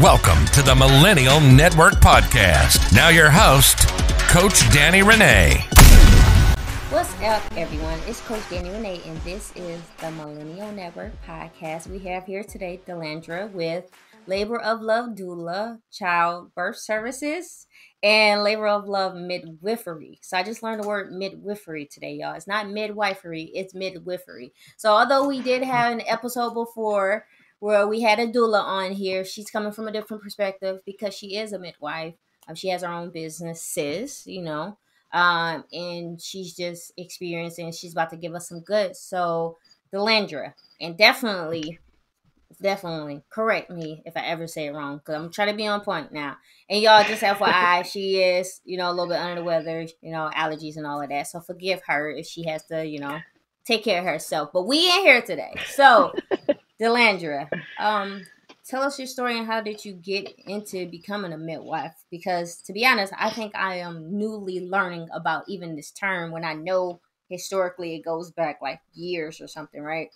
Welcome to the Millennial Network Podcast. Now your host, Coach Danny Renee. What's up, everyone? It's Coach Danny Renee, and this is the Millennial Network Podcast. We have here today Delandra with Labor of Love Doula, Child Birth Services, and Labor of Love Midwifery. So I just learned the word midwifery today, y'all. It's not midwifery, it's midwifery. So although we did have an episode before where we had a doula on here, she's coming from a different perspective because she is a midwife. She has her own business, and she's just experienced and she's about to give us some good. So Delandra, and definitely correct me if I ever say it wrong, because I'm trying to be on point now. And y'all, just FYI, she is, a little bit under the weather, allergies and all of that. So forgive her if she has to, take care of herself. But we ain't here today. So Delandra, tell us your story and how did you get into becoming a midwife? Because to be honest, I think I am newly learning about even this term when I know historically it goes back like years or something, right?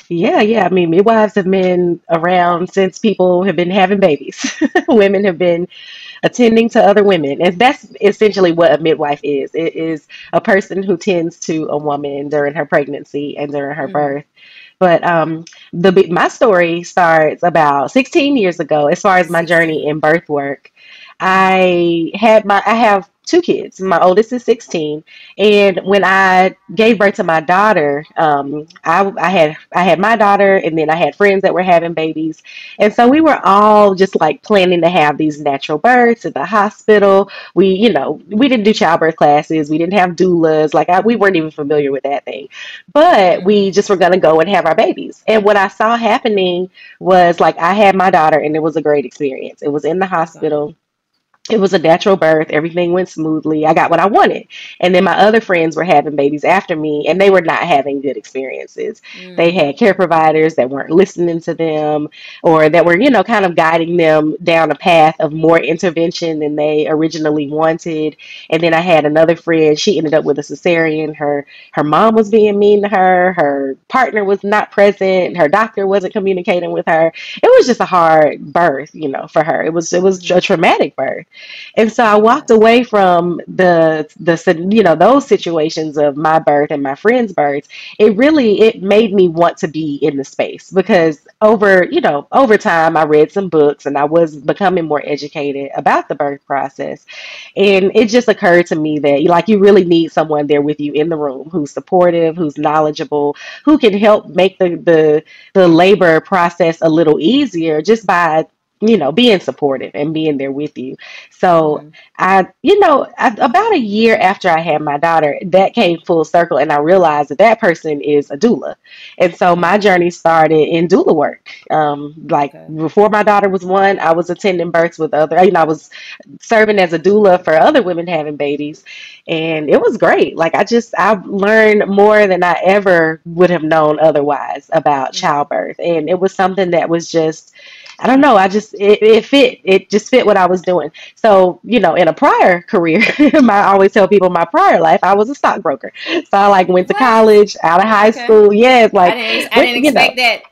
Yeah. I mean, midwives have been around since people have been having babies. Women have been attending to other women. And that's essentially what a midwife is. It is a person who tends to a woman during her pregnancy and during her birth. But my story starts about 16 years ago. As far as my journey in birth work, I have two kids. My oldest is 16, and when I gave birth to my daughter, I had my daughter, and then I had friends that were having babies, and so we were all just like planning to have these natural births at the hospital. We didn't do childbirth classes. We didn't have doulas. We weren't even familiar with that thing, but we just were gonna go and have our babies. And what I saw happening was I had my daughter, and it was a great experience. It was in the hospital. It was a natural birth. Everything went smoothly. I got what I wanted. And then my other friends were having babies after me, and they were not having good experiences. They had care providers that weren't listening to them, or that were, kind of guiding them down a path of more intervention than they originally wanted. And then I had another friend. She ended up with a cesarean. Her mom was being mean to her. Her partner was not present. Her doctor wasn't communicating with her. It was just a hard birth, for her. It was a traumatic birth. And so I walked away from those situations of my birth and my friend's births. It made me want to be in the space, because over time I read some books and I was becoming more educated about the birth process. And it just occurred to me that you really need someone there with you in the room who's supportive, who's knowledgeable, who can help make the labor process a little easier just by being supportive and being there with you. So about a year after I had my daughter, that came full circle, and I realized that person is a doula. And so my journey started in doula work. Before my daughter was one, I was attending births with I was serving as a doula for other women having babies. And it was great. I've learned more than I ever would have known otherwise about childbirth. And it was something that was just, I don't know. It just fit what I was doing. So, in a prior career, I always tell people my prior life, I was a stockbroker. So I went to college, out of high school. Yeah. I didn't expect that.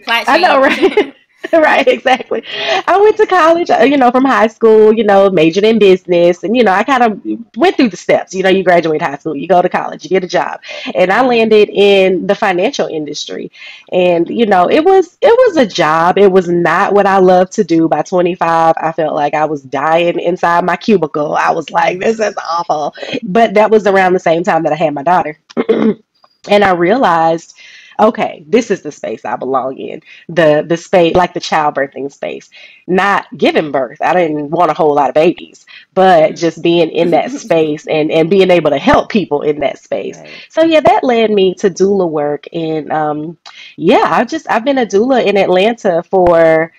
I know, right? Right, exactly. I went to college, from high school, majored in business. And, I kind of went through the steps. You graduate high school, you go to college, you get a job. And I landed in the financial industry. And, it was a job. It was not what I loved to do. By 25, I felt like I was dying inside my cubicle. I was like, this is awful. But that was around the same time that I had my daughter. And I realized, okay, this is the space I belong in. The space, the childbirthing space, not giving birth. I didn't want a whole lot of babies, but just being in that space and being able to help people in that space. Right. So that led me to doula work. And I've been a doula in Atlanta for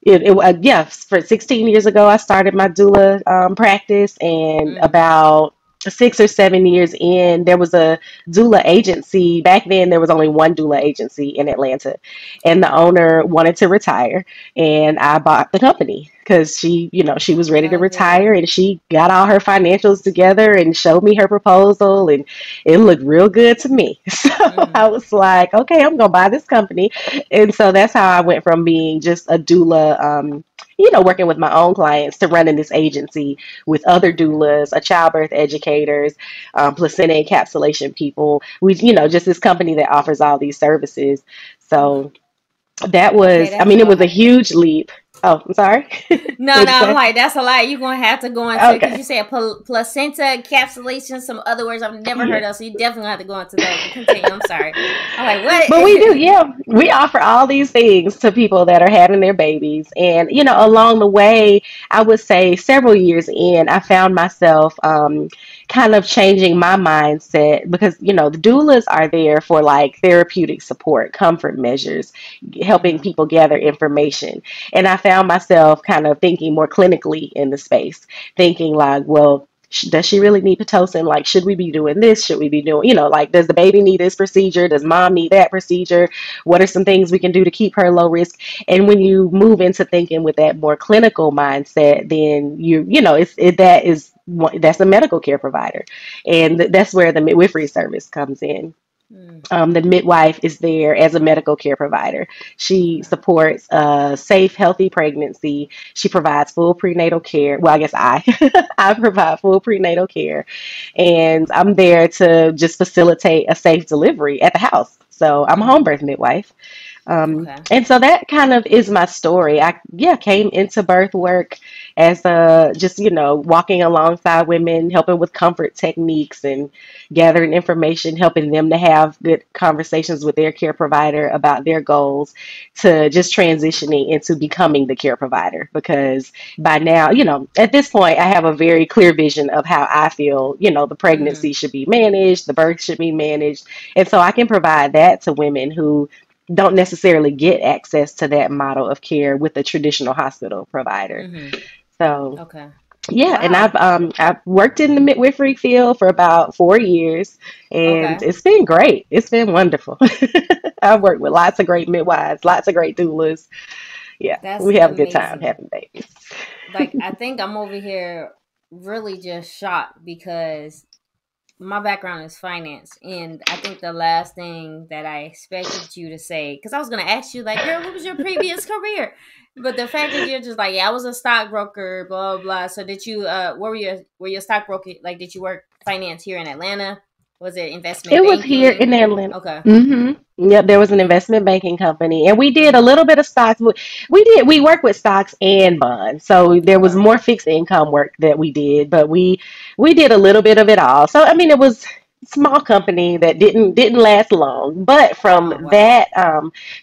16 years ago. I started my doula practice, and about 6 or 7 years in, there was a doula agency. Back then, there was only one doula agency in Atlanta, and the owner wanted to retire, and I bought the company because she was ready to retire, and she got all her financials together and showed me her proposal, and it looked real good to me. So I was like, okay, I'm gonna buy this company. And so that's how I went from being just a doula working with my own clients to running this agency with other doulas, a childbirth educators, placenta encapsulation people. We, just this company that offers all these services. So that Okay, was, I that's mean, a it was a lot. huge leap. Oh, I'm sorry. No, What'd no, you I'm say? like, that's a lot. You're going to have to go into, because Okay. you said placenta encapsulation, some other words I've never Yeah. heard of, so you definitely have to go into those. But continue, I'm sorry. I'm like, But we do, what? yeah. We offer all these things to people that are having their babies. And, Mm-hmm. along the way, I would say several years in, I found myself kind of changing my mindset because, the doulas are there for like therapeutic support, comfort measures, helping Mm-hmm. people gather information. And I found myself kind of thinking more clinically in the space, thinking like, well, does she really need Pitocin? Like, should we be doing this? Should we be doing, like, does the baby need this procedure? Does mom need that procedure? What are some things we can do to keep her low risk? And when you move into thinking with that more clinical mindset, then that's a medical care provider, and that's where the midwifery service comes in. Mm, The midwife is there as a medical care provider. She okay. supports a safe, healthy pregnancy. She provides full prenatal care. Well, I guess I provide full prenatal care, and I'm there to just facilitate a safe delivery at the house. So I'm a home Mm-hmm. birth midwife. Okay. And so that kind of is my story. I came into birth work as just walking alongside women, helping with comfort techniques and gathering information, helping them to have good conversations with their care provider about their goals, to just transitioning into becoming the care provider. Because by now, at this point, I have a very clear vision of how I feel, the Mm-hmm. pregnancy should be managed, the birth should be managed. And so I can provide that to women who don't necessarily get access to that model of care with a traditional hospital provider. Mm-hmm. So Okay. yeah, and Wow. I've worked in the midwifery field for about 4 years, and Okay. it's been great. It's been wonderful. I've worked with lots of great midwives, lots of great doulas. Yeah, That's we have a good time amazing. having babies. Like, I think I'm over here really just shocked because my background is finance, and I think the last thing that I expected you to say, because I was going to ask you, like, girl, what was your previous career? But the fact that you're just like, yeah, I was a stockbroker, blah blah blah. So did you? What were you a stockbroker? Like, did you work finance here in Atlanta? Was it investment It was here banking? in Atlanta. Okay. Yep, there was an investment banking company, and we did a Mm-hmm. little bit of stocks. We worked with stocks and bonds, so there was Okay. more fixed income work that we did, but we did a little bit of it all. So I mean, it was a small company that didn't last long. But Oh wow.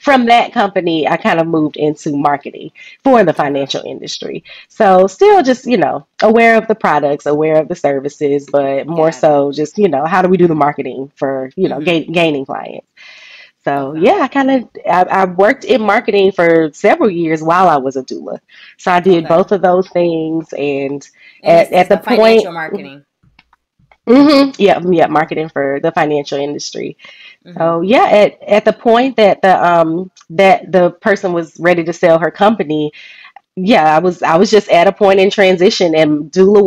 from that company, I kind of moved into marketing for the Okay. financial industry. So still just, aware of the products, aware of the services, but more Got it. so just, how do we do the marketing for, Mm-hmm. gaining clients. So Okay. yeah, I worked in marketing for several years while I was a doula. So I did Okay. both of those things, and And at, this is at the the point, financial marketing. yeah, Okay. marketing for the financial industry. Mm-hmm. So yeah, at the point that the person was ready to sell her company, yeah, I was just at a point in transition, and doula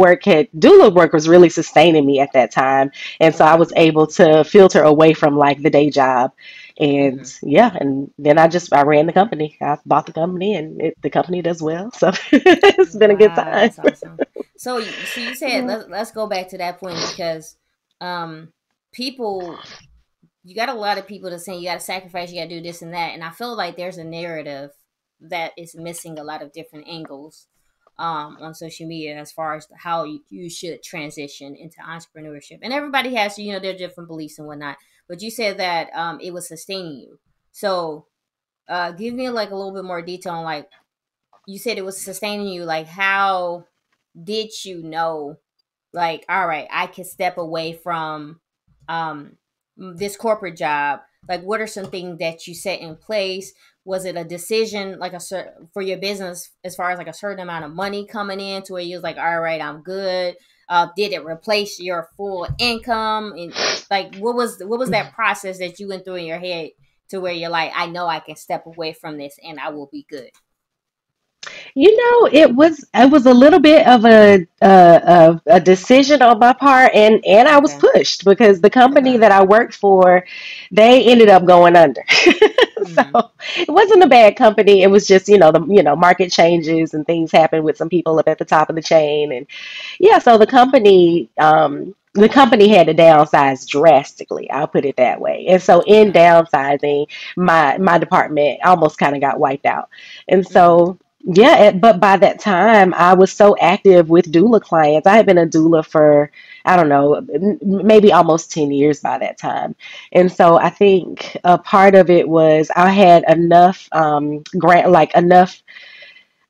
work was really sustaining me at that time, and so I Okay. was able to filter away from like the day job, and Mm-hmm. yeah, and then I ran the company. I bought the company, and the company does well, so it's been a good Wow, time. that's awesome. So, so you said Yeah. let's go back to that point because, um, people, you got a lot of people that saying you got to sacrifice, you got to do this and that, and I feel like there's a narrative that is missing a lot of different angles, on social media as far as how you should transition into entrepreneurship, and everybody has, their different beliefs and whatnot. But you said that it was sustaining you. So, give me like a little bit more detail on, like, you said it was sustaining you. Like, how did you know, like, all right, I can step away from um this corporate job? Like, what are some things that you set in place? Was it a decision, like, for your business, as far as like a certain amount of money coming in to where you was like, all right, I'm good? Did it replace your full income? And like, what was that process that you went through in your head to where you're like, I know I can step away from this and I will be good? It was a little bit of a decision on my part, and I was Okay. pushed because the company Okay. that I worked for, they ended up going under. Mm-hmm. So it wasn't a bad company. It was just, the market changes and things happen with some people up at the top of the chain. And yeah, so the company had to downsize drastically. I'll put it that way. And so in Okay. downsizing, my department almost kind of got wiped out. And Mm-hmm. so yeah, but by that time I was so active with doula clients. I had been a doula for, I don't know, maybe almost 10 years by that time. And so I think a part of it was I had enough grant, like enough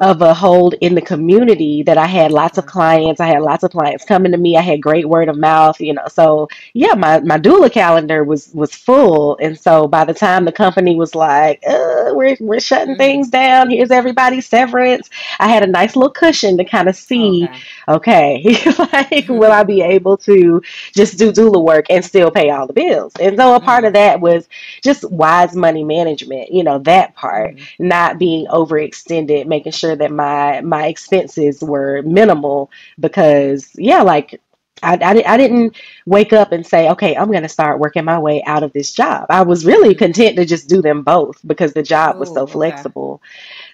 of a hold in the community that I had lots of Okay. clients. I had lots of clients coming to me. I had great word of mouth. So yeah, my doula calendar was full. And so by the time the company was like, we're shutting Mm-hmm. things down. Here's everybody's severance. I had a nice little cushion to kind of see, Okay. okay, like will I be able to just do doula work and still pay all the bills? And so a part Mm-hmm. of that was just wise money management, that part, Mm-hmm. not being overextended, making sure that my expenses were minimal because yeah, like I didn't wake up and say, okay, I'm going to start working my way out of this job. I was really Mm-hmm. content to just do them both because the job was so Oh, okay. flexible.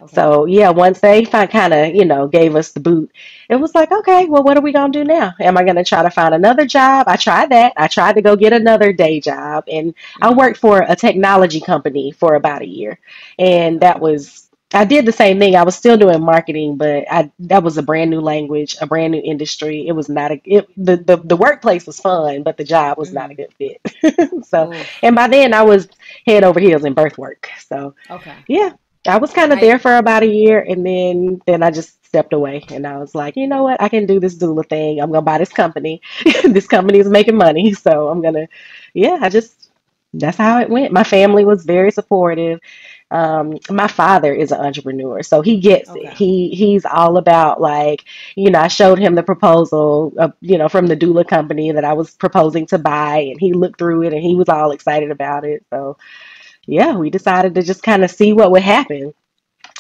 Okay. So yeah, once they kind of, gave us the boot, it was like, okay, well, what are we gonna do now? Am I gonna try to find another job? I tried that. I tried to go get another day job, and I Mm-hmm. worked for a technology company for about a year, and Okay. I did the same thing. I was still doing marketing, but that was a brand new language, a brand new industry. It was not the workplace was fun, but the job was not a Mm-hmm. good fit. So, Oof. and by then I was head over heels in birth work. So, Okay. yeah, I was kind of I there for about a year, and then I just stepped away, and I was like, you know what, I can do this doula thing. I'm gonna buy this company. This company is making money, so I'm gonna, yeah. That's how it went. My family was very supportive. My father is an entrepreneur, so he gets it. okay. He's all about like, I showed him the proposal, from the doula company that I was proposing to buy, and he looked through it, and he was all excited about it. So yeah, we decided to just kind of see what would happen.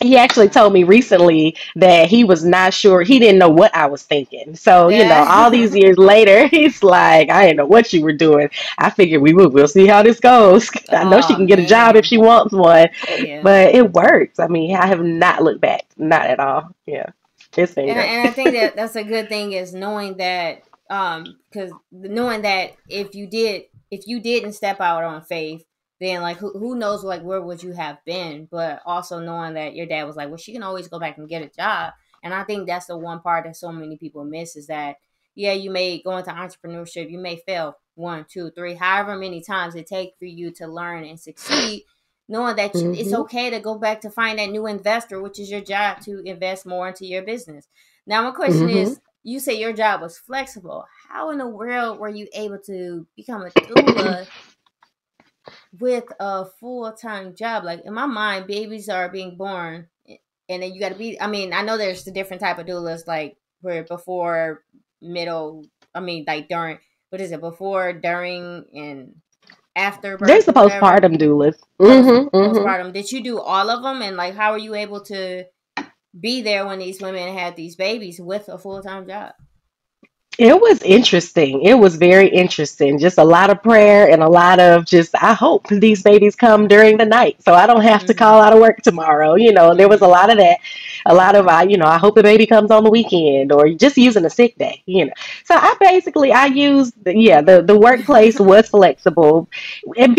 He actually Okay. told me recently that he was not sure. He didn't know what I was thinking. So, all these Yeah. years later, he's like, I didn't know what you were doing. I figured we'll see how this goes. I know she Oh can get a job if man. she wants one, Yeah. but it worked. I mean, I have not looked back. Not at all. Yeah. It's been And great. I think that that's a good thing is knowing that because knowing that if you didn't step out on faith, then like who knows like where would you have been, but also knowing that your dad was like, well, she can always go back and get a job. And I think that's the one part that so many people miss is that yeah, you may go into entrepreneurship, you may fail one, two, three, however many times it takes for you to learn and succeed, knowing that it's Hmm. okay to go back to find that new investor, which is your job to invest more into your business. Now, my question Hmm. is, you say your job was flexible. How in the world were you able to become a doula with a full-time job? Like in my mind, babies are being born and then you got to be, I mean, I know there's the different type of doulas like where before, middle, I mean like during, what is it, before, during, and after There's birth the or whatever. postpartum doulas. Post Hmm. postpartum. Did you do all of them? And like, how were you able to be there when these women had these babies with a full time job? It was interesting. It was very interesting. Just a lot of prayer and a lot of just, I hope these babies come during the night so I don't have to Mm-hmm. call out of work tomorrow. There was a Mm-hmm. lot of that. A lot of, I hope the baby comes on the weekend or just using a sick day. So I used, yeah, the workplace was flexible. And,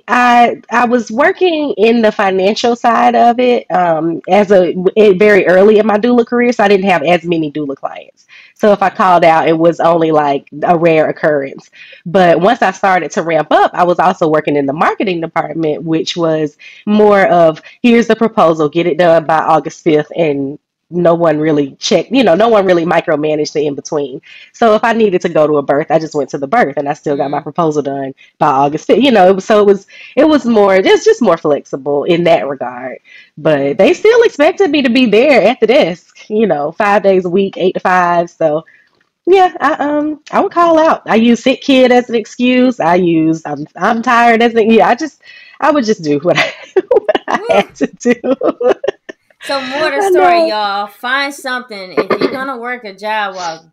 I was working in the financial side of it very early in my doula career. So I didn't have as many doula clients. So if I Okay. called out, it was only like a rare occurrence. But once I started to ramp up, I was also working in the marketing department, which was more of here's the proposal, get it done by August 5th. And no one really checked, no one really micromanaged the in between. So if I needed to go to a birth, I just went to the birth and I still got my Mm-hmm. proposal done by August 5th. It's just more flexible in that regard. But they Okay. still expected me to be there at the desk, 5 days a week, 8 to 5. So yeah, I would call out. I use sick kid as an excuse. I'm tired as an yeah. I would just do what what I Woo. had to do. So more the I story, know. y'all. Find something if you're gonna work a job while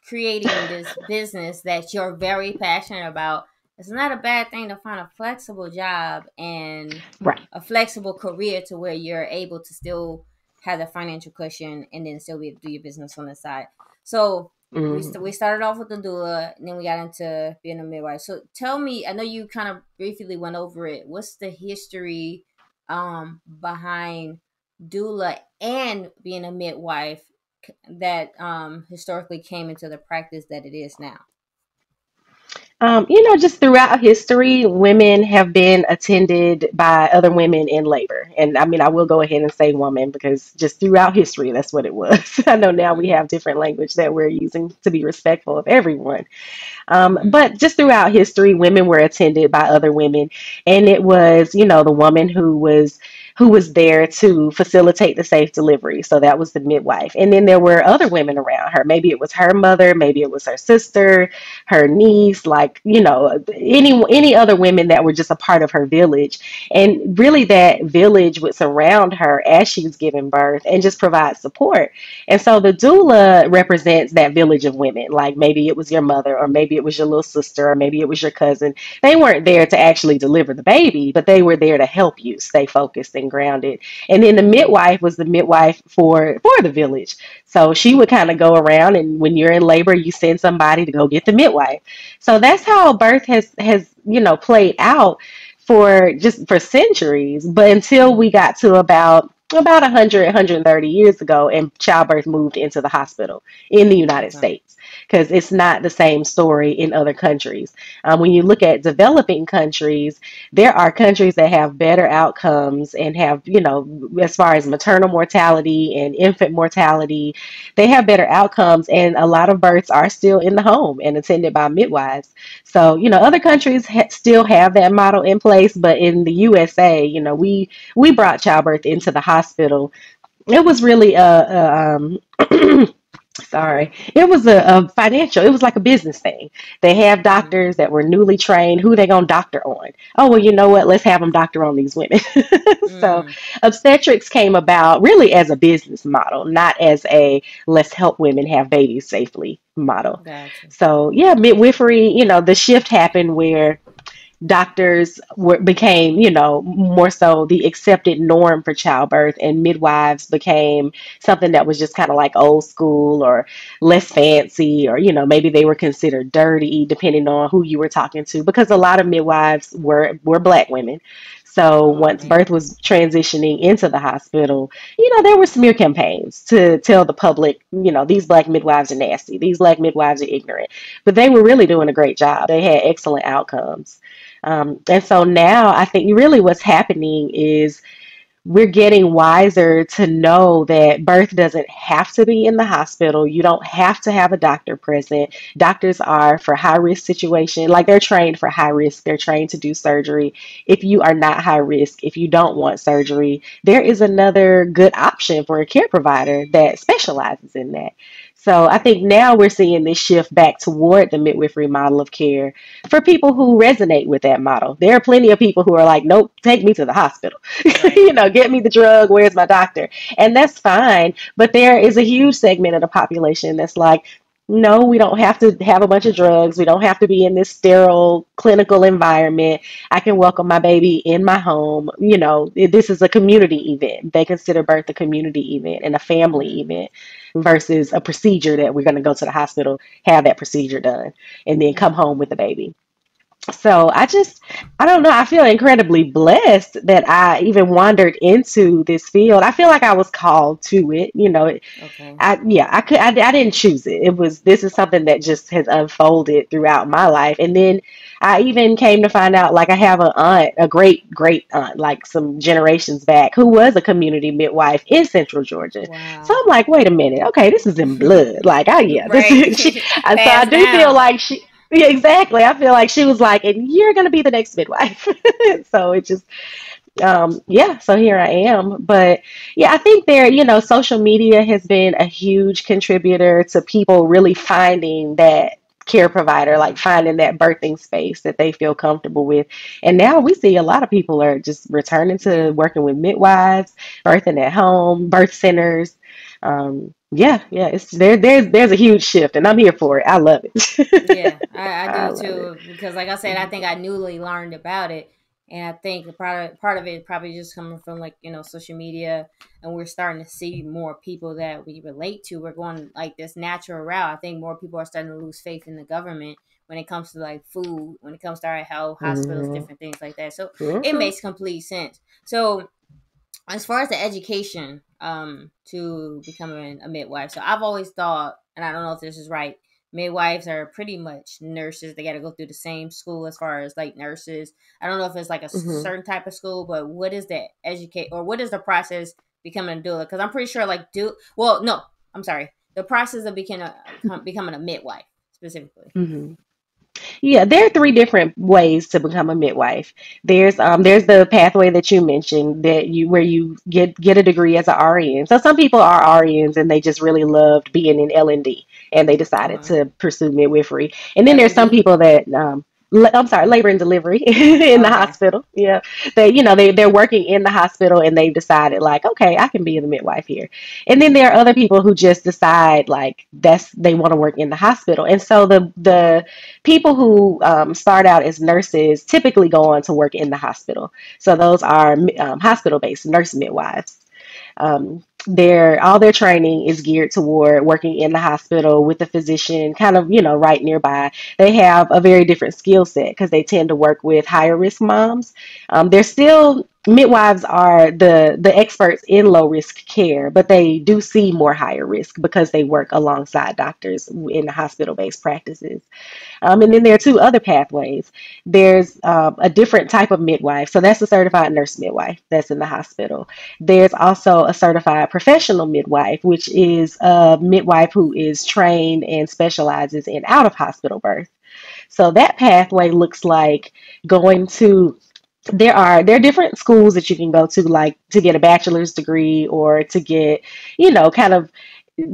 creating this business that you're very passionate about. it's not a bad thing to find a flexible job and Right. a flexible career to where you're able to still have the financial cushion and then still be able to do your business on the side. So we Mhm. started off with the doula, and then we got into being a midwife. So tell me, I know you kind of briefly went over it. What's the history behind doula and being a midwife that historically came into the practice that it is now? Just throughout history, women have been attended by other women in labor. And I mean, I will go ahead and say woman because just throughout history, that's what it was. I know now we Mm-hmm. have different language that we're using to be respectful of everyone. Mm-hmm. But just throughout history, women were attended by other women, and it was, the woman who was there to facilitate the safe delivery. So that was the midwife. And then there were other women around her. Maybe it was her mother, maybe it was her sister, her niece, like, any other women that were just a part of her village. And really that village would surround her as she was giving birth and just provide support. And so the doula represents that village of women. Like maybe it was your mother, or maybe it was your little sister, or maybe it was your cousin. They weren't there to actually deliver the baby, but they were there to help you stay focused and grounded. And then the Mm-hmm. midwife was the midwife for the village. So she would kind of go around, and when you're in labor, you send somebody to go get the midwife. So that's how birth has played out for centuries, but until we Mm-hmm. got to about 100, 130 years ago, and childbirth moved into the hospital in the United Okay. States, because it's not the same story in other countries. When you look at developing countries, there are countries that have better outcomes and have, as far as maternal mortality and infant mortality, they have better outcomes, and a lot of births are still in the home and attended by midwives. So, other countries still have that model in place, but in the USA, we brought childbirth into the hospital. It was really sorry, it was a financial, it was like a business thing. They have Mm-hmm. doctors that were newly trained. Who they gonna doctor on? Oh, well, you know what, let's have them doctor on these women. So Mm. obstetrics came about really as a business model, not as a let's help women have babies safely model. Gotcha. So yeah, midwifery, the shift happened where doctors became, more so the accepted norm for childbirth, and midwives became something that was just kind of like old school or less fancy, or, maybe they were considered dirty depending on who you were talking to, because a lot of midwives were black women. So Oh once birth man. was transitioning into the hospital, there were smear campaigns to tell the public, these black midwives are nasty, these black midwives are ignorant, but they were really doing a great job. They had excellent outcomes. And so now I think really what's happening is we're getting wiser to know that birth doesn't have to be in the hospital. You don't have to have a doctor present. Doctors are for high risk situation, like they're trained for high risk. They're trained to do surgery. If you are not high risk, if you don't want surgery, there is another good option for a care provider that specializes in that. So I think now we're seeing this shift back toward the midwifery model of care for people who resonate with that model. There are plenty of people who are like, nope, take me to the hospital. Right. Get me the drug. Where's my doctor? And that's fine. But there is a huge segment of the population that's like, no, we don't have to have a bunch of drugs. We don't have to be in this sterile clinical environment. I can welcome my baby in my home. This is a community event. They consider birth a community event and a family Mm-hmm. event versus a procedure that we're going to go to the hospital, have that procedure done, and then come Mm-hmm. home with the baby. So I don't know. I feel incredibly blessed that I even wandered into this field. I feel like I was called to it. Okay. I didn't choose it. This is something that just has unfolded throughout my life. And then I even came to find out, like, I have an aunt, a great great aunt, like some generations back, who was a community midwife in Central Georgia. So Wow. I'm like, wait a minute, okay, this is in blood. Like, oh yeah, this is she. Right. So I Passed do feel down. like she. Yeah, exactly. I feel like she was like, and you're gonna be the next midwife. So it just yeah, so here I am. But yeah, I think social media has been a huge contributor to people really finding that care provider, like finding that birthing space that they feel comfortable with. And now we see a lot of people are just returning to Yeah. working with midwives, birthing at home, birth centers. Yeah, it's there's a huge shift, and I'm here for it. I love it. Yeah, I I do love it. too. Because, like I said, I think I newly learned about it, and I think part of it probably just coming from, like, social media, and we're starting to see more people that we relate to. We're going like this natural route. I think more people are starting to lose faith in the government when it comes to like food, when it comes to our health, hospitals, Hmm. different things like that. So it Hmm. makes complete sense. So as far as the education to becoming a midwife, so I've always thought, and I don't know if this is right, midwives are pretty much nurses. They got to go through the same school as far as like nurses. I don't know if it's like a Hmm. certain type of school, but what is the educate, or what is the process becoming a doula? Because I'm pretty sure like do well no, I'm sorry, the process of becoming a midwife specifically. Hmm. Yeah, there are three different ways to become a midwife. There's the pathway that you mentioned, that you where you get a degree as an RN. So some people are RNs and they just really loved being in L&D and they decided Okay. to pursue midwifery. And then there's some L&D. people that I'm sorry, labor and delivery in the Okay. hospital. Yeah, they're working in the hospital and they've decided like, okay, I can be the midwife here. And then there are other people who just decide like they want to work in the hospital. And so the people who start out as nurses typically go on to work in the hospital. So those are hospital-based nurse midwives. Their all their training is geared toward working in the hospital with a physician kind of right nearby. They have a very different skill set because they tend to work with higher risk moms. They're still Midwives are the experts in low risk care, but they do see more higher risk because they work alongside doctors in the hospital based practices. And then there are two other pathways. There's a different type of midwife. So that's a certified nurse midwife that's in the hospital. There's also a certified professional midwife, which is a midwife who is trained and specializes in out of hospital birth. So that pathway looks like going to there are different schools that you can go to, like to get a bachelor's degree or to get, kind of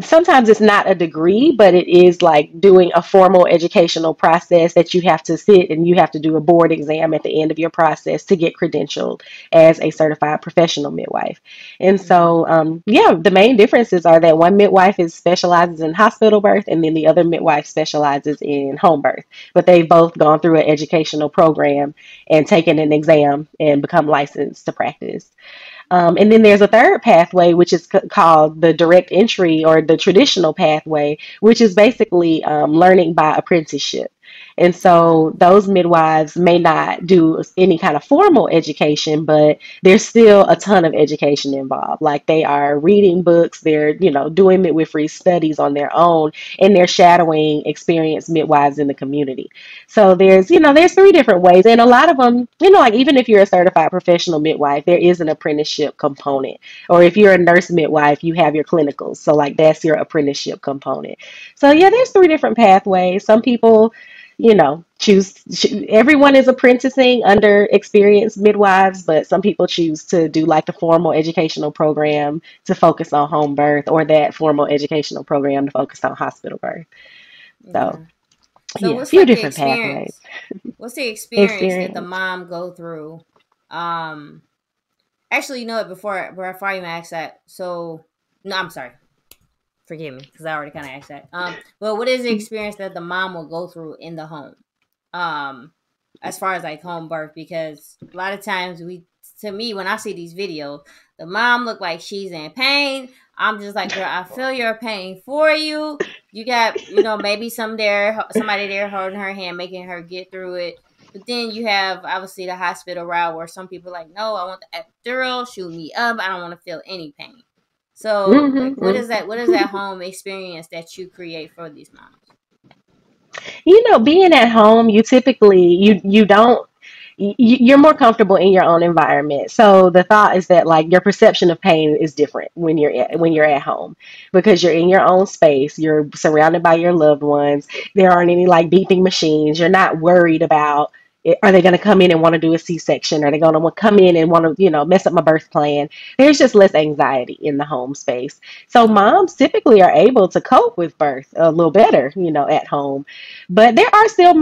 sometimes it's not a degree, but it is like doing a formal educational process that you have to sit and you have to do a board exam at the end of your process to get credentialed as a certified professional midwife. And Mm-hmm. so, yeah, the main differences are that one midwife is specializes in hospital birth, and then the other midwife specializes in home birth. But they've both gone through an educational program and taken an exam and become licensed to practice. And then there's a third pathway, which is called the direct entry or the traditional pathway, which is basically learning by apprenticeship. And Okay. so those midwives may not do any kind of formal education, but there's still a ton of education involved. Like they are reading books, they're, doing midwifery studies on their own, and they're shadowing experienced midwives in the community. So there's three different ways, and a lot of them, like even if you're a certified professional midwife, there is an apprenticeship component. Or if you're a nurse midwife, you have your clinicals. So like that's your apprenticeship component. So yeah, there's three different pathways. Some people, everyone is apprenticing under experienced midwives, but some people choose to do like the formal educational program to focus on home birth, or that formal educational program to focus on hospital birth. So Okay. So yeah, a what's few like the different pathways. experience? What's the experience that the Experience. mom go through? Um, Actually, you know what? Before I even ask that, so no, I'm sorry. Forgive me, because I already kind of asked that. Well, what is the experience that the mom will go through in the home? Um, as far as like home birth, because a lot of times to me, when I see these videos, the mom look like she's in pain. I'm just like, girl, I feel your pain for you. You got, maybe somebody there holding her hand, making her get through it. But then you have obviously the hospital route where some people are like, no, I want the epidural, shoot me up. I don't want to feel any pain. So, like, what Hmm. is that? What is that home experience that you create for these moms? Being at home, you typically you don't you're more comfortable in your own environment. So the thought is that like your perception of pain is different when you're Okay. at home because you're in your own space. You're surrounded by your loved ones. There aren't any like beeping machines. You're not worried about Are they going to come in and want to do a C-section? Are they going to come in and want to, mess up my birth plan? There's just less anxiety in the home space. So Okay. moms typically are able to cope with birth a little better, at home. But there are still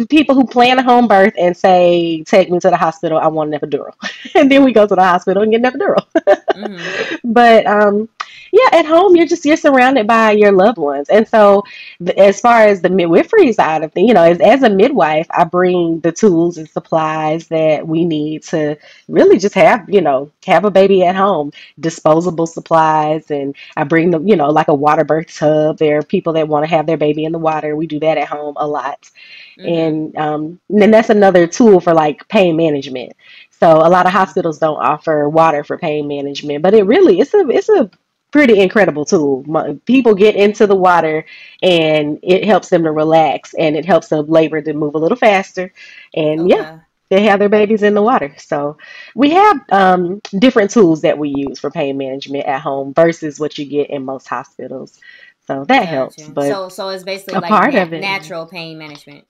people who plan a home birth and say, take me to the hospital. I want an epidural. And then we go to the hospital and get an epidural. Mm-hmm. But yeah, at home you're surrounded by your loved ones, and so as far as the midwifery side of things, as a midwife, I bring the tools and supplies that we need to really just have a baby at home, disposable supplies, and I bring them, like a water birth tub. There are people that want to have their baby in the water. We do that at home a lot. Mm-hmm. And then that's another tool for like pain management. So a lot of hospitals don't offer water for pain management, but it's a pretty incredible tool. People get into the water and it helps them to relax and it helps the labor to move a little faster. And yeah, Okay. they have their babies in the water. So we have different tools that we use for pain management at home versus what you get in most hospitals. So that helps. Gotcha. But So it's basically a like part of it. natural pain management.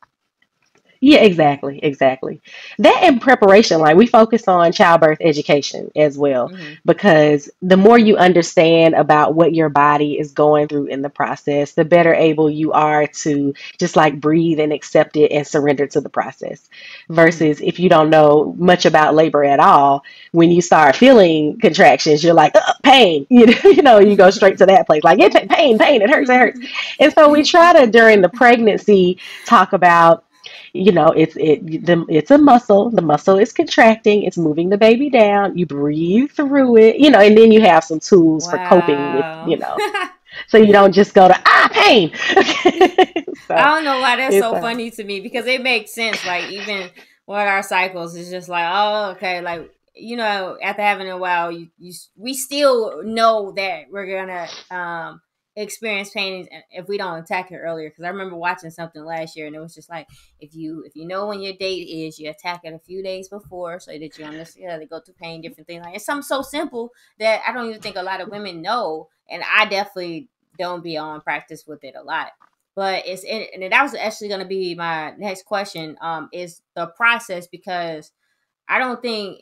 Yeah, exactly, exactly. That in preparation, like we focus on childbirth education as well, Mm-hmm. because the more you understand about what your body is going through in the process, the better able you are to just like breathe and accept it and surrender to the process. Mm-hmm. Versus if you don't know much about labor at all, when you start feeling contractions, you're like, pain, you go straight to that place, like it's pain, pain, it hurts. And so we try to during the pregnancy talk about it's a muscle. The muscle is contracting. It's moving the baby down. You breathe through it, and then you have some tools for coping with, Wow. so you don't just go to pain. I So don't know why that's it's so funny to me because it makes sense. Like even with our cycles, it's just like, oh, okay, like after having a while, we still know that we're gonna experience pain if we don't attack it earlier. Because I remember watching something last year, and it was just like if you know when your date is, you attack it a few days before so that you understand they go through pain, different things. Like it's something so simple that I don't even think a lot of women know, and I definitely don't be on practice with it a lot. But and that was actually going to be my next question. Is the process, because I don't think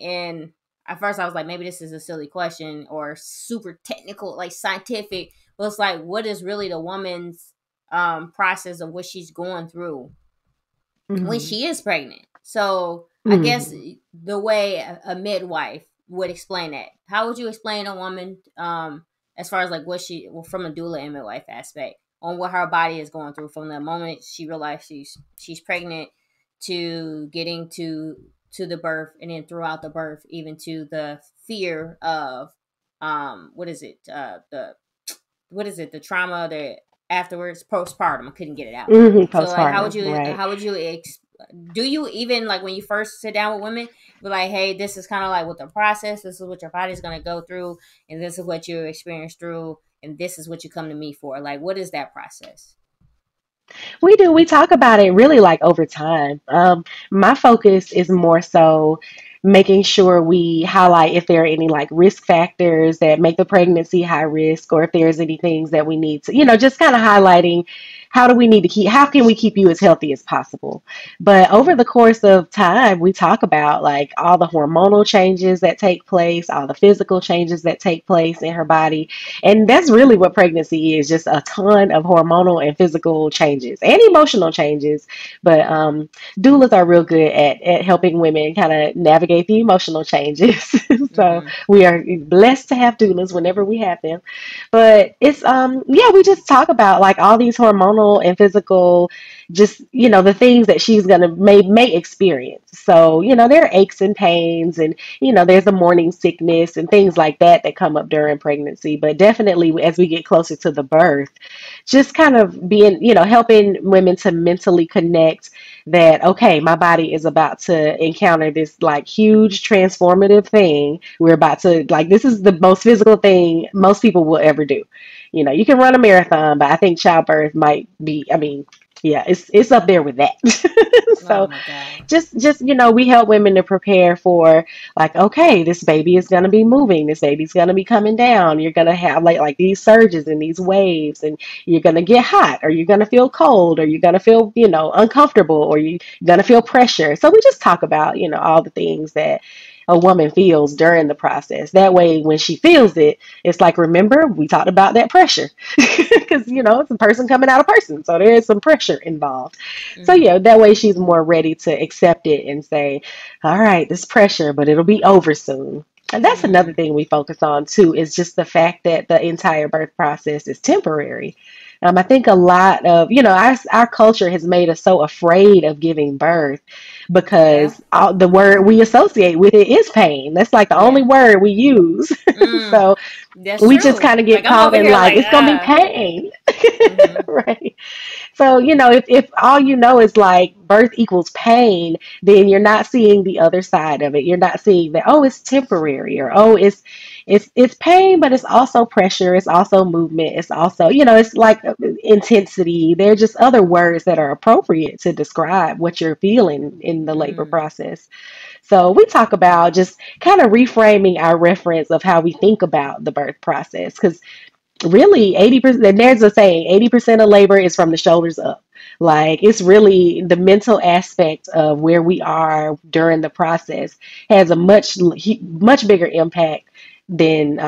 at first I was like, maybe this is a silly question or super technical, like scientific, but it's like, what is really the woman's process of what she's going through when hmm she is pregnant? So I guess hmm the way a midwife would explain that, how would you explain a woman, as far as like what from a doula and midwife aspect, on what her body is going through from the moment she realized she's pregnant to getting to the birth, and then throughout the birth, even to the fear of what is it, the trauma that afterwards, postpartum. I couldn't get it out. So like, Postpartum, right? how would you do you even like when you first sit down with women, be like, hey, this is kind of like what the process, this is what your body's going to go through, and this is what you experience through, and this is what you come to me for. Like, what is that process? We do. We talk about it really like over time. My focus is more so making sure we highlight if there are any like risk factors that make the pregnancy high risk, or if there's any things that we need to, just kind of highlighting how can we keep you as healthy as possible. But over Mm-hmm. the course of time, we talk about like all the hormonal changes that take place, all the physical changes that take place in her body, and that's really what pregnancy is, just a ton of hormonal and physical changes and emotional changes. But doulas are real good at helping women kind of navigate the emotional changes. So Mm-hmm. we are blessed to have doulas whenever we have them. But it's yeah, we just talk about like all these hormonal and physical, just the things that she's gonna may experience. So there are aches and pains, and there's the morning sickness and things like that come up during pregnancy. But definitely as we get closer to the birth, just kind of being, helping women to mentally connect that, okay, my body is about to encounter this like huge transformative thing. We're about to, like, this is the most physical thing most people will ever do. You can run a marathon, but I think childbirth might be, I mean, Yeah, it's up there with that. Oh So my God. just we help women to prepare for, like, okay, this baby is going to be moving, this baby's going to be coming down, you're going to have like these surges and these waves, and you're going to get hot, or you're going to feel cold, or you're going to feel uncomfortable, or you're going to feel pressure. So we just talk about all the things that a woman feels during the process. That way, when she feels it, it's like, remember, we talked about that pressure. Because it's a person coming out of person, so there is some pressure involved. So Mm-hmm. yeah, that way she's more ready to accept it and say, all right, this pressure, but it'll be over soon. And that's another Mm-hmm. thing we focus on too, is just the fact that the entire birth process is temporary. I think a lot of, our culture has made us so afraid of giving birth Yeah. because the word we associate with it is pain. That's like the only Yeah. word we use. Mm. So That's we just true. kind of Like get I'm caught over in here like, like it's going to be pain. Mm-hmm. Right. So, if all you know is like birth equals pain, then you're not seeing the other side of it. You're not seeing that, oh, it's temporary, or oh, it's pain, but it's also pressure, it's also movement, it's also, it's like intensity. There are just other words that are appropriate to describe what you're feeling in the labor Mm. process. So we talk about just kind of reframing our reference of how we think about the birth process, because really 80%, and there's a saying, 80% of labor is from the shoulders up. Like, it's really the mental aspect of where we are during the process has a much bigger impact than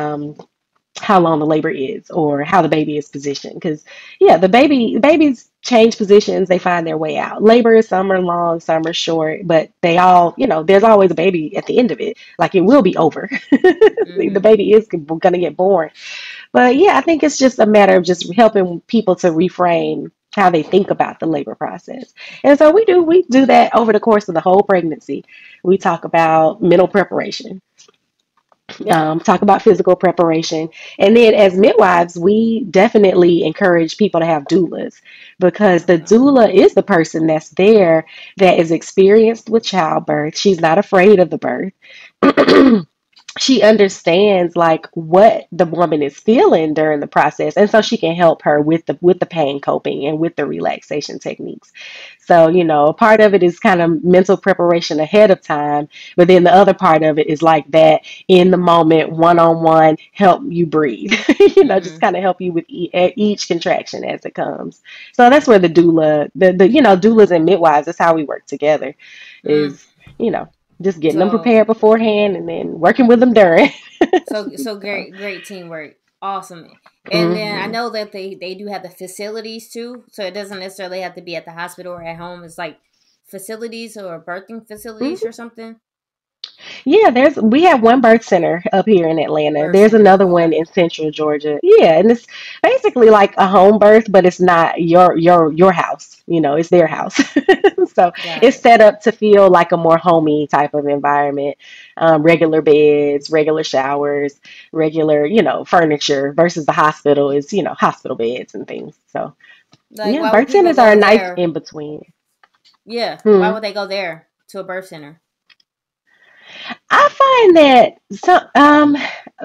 how long the labor is or how the baby is positioned. Because yeah, the babies change positions, they find their way out. Labor, some are long, some are short, but they all, there's always a baby at the end of it. Like, it will be over. The Mm-hmm. baby is going to get born. But yeah, I think it's just a matter of just helping people to reframe how they think about the labor process. And so we do that over the course of the whole pregnancy. We talk about mental preparation, talk about physical preparation. And then as midwives, we definitely encourage people to have doulas, because the Okay. doula is the person that's there, that is experienced with childbirth. She's not afraid of the birth. She understands like what the woman is feeling during the process, and so she can help her with the pain coping and with the relaxation techniques. So a part of it is kind of mental preparation ahead of time, but then the other part of it is like that in the moment, one-on-one, help you breathe. Just Mm-hmm. kind of help you with each contraction as it comes. So that's where the doula, the doulas and midwives, that's how we work together, Mm. is you know just getting them So prepared beforehand and then working with them during. so So, great teamwork. Awesome. And then I mhm. know that they do have the facilities too, so it doesn't necessarily have to be at the hospital or at home. It's like facilities or birthing facilities or Mhm. something. Yeah, we have one birth center up here in Atlanta. Birth There's center. another one Okay. in Central Georgia. Yeah, and it's basically like a home birth, but it's not your house. It's their house. So Got it's it. set up to feel like a more homey type of environment. Regular beds, regular showers, regular furniture, versus the hospital is hospital beds and things. So Like, yeah, why would birth people centers are a go nice there? in between. Yeah. Why Hmm. would they go there to a birth center? I find that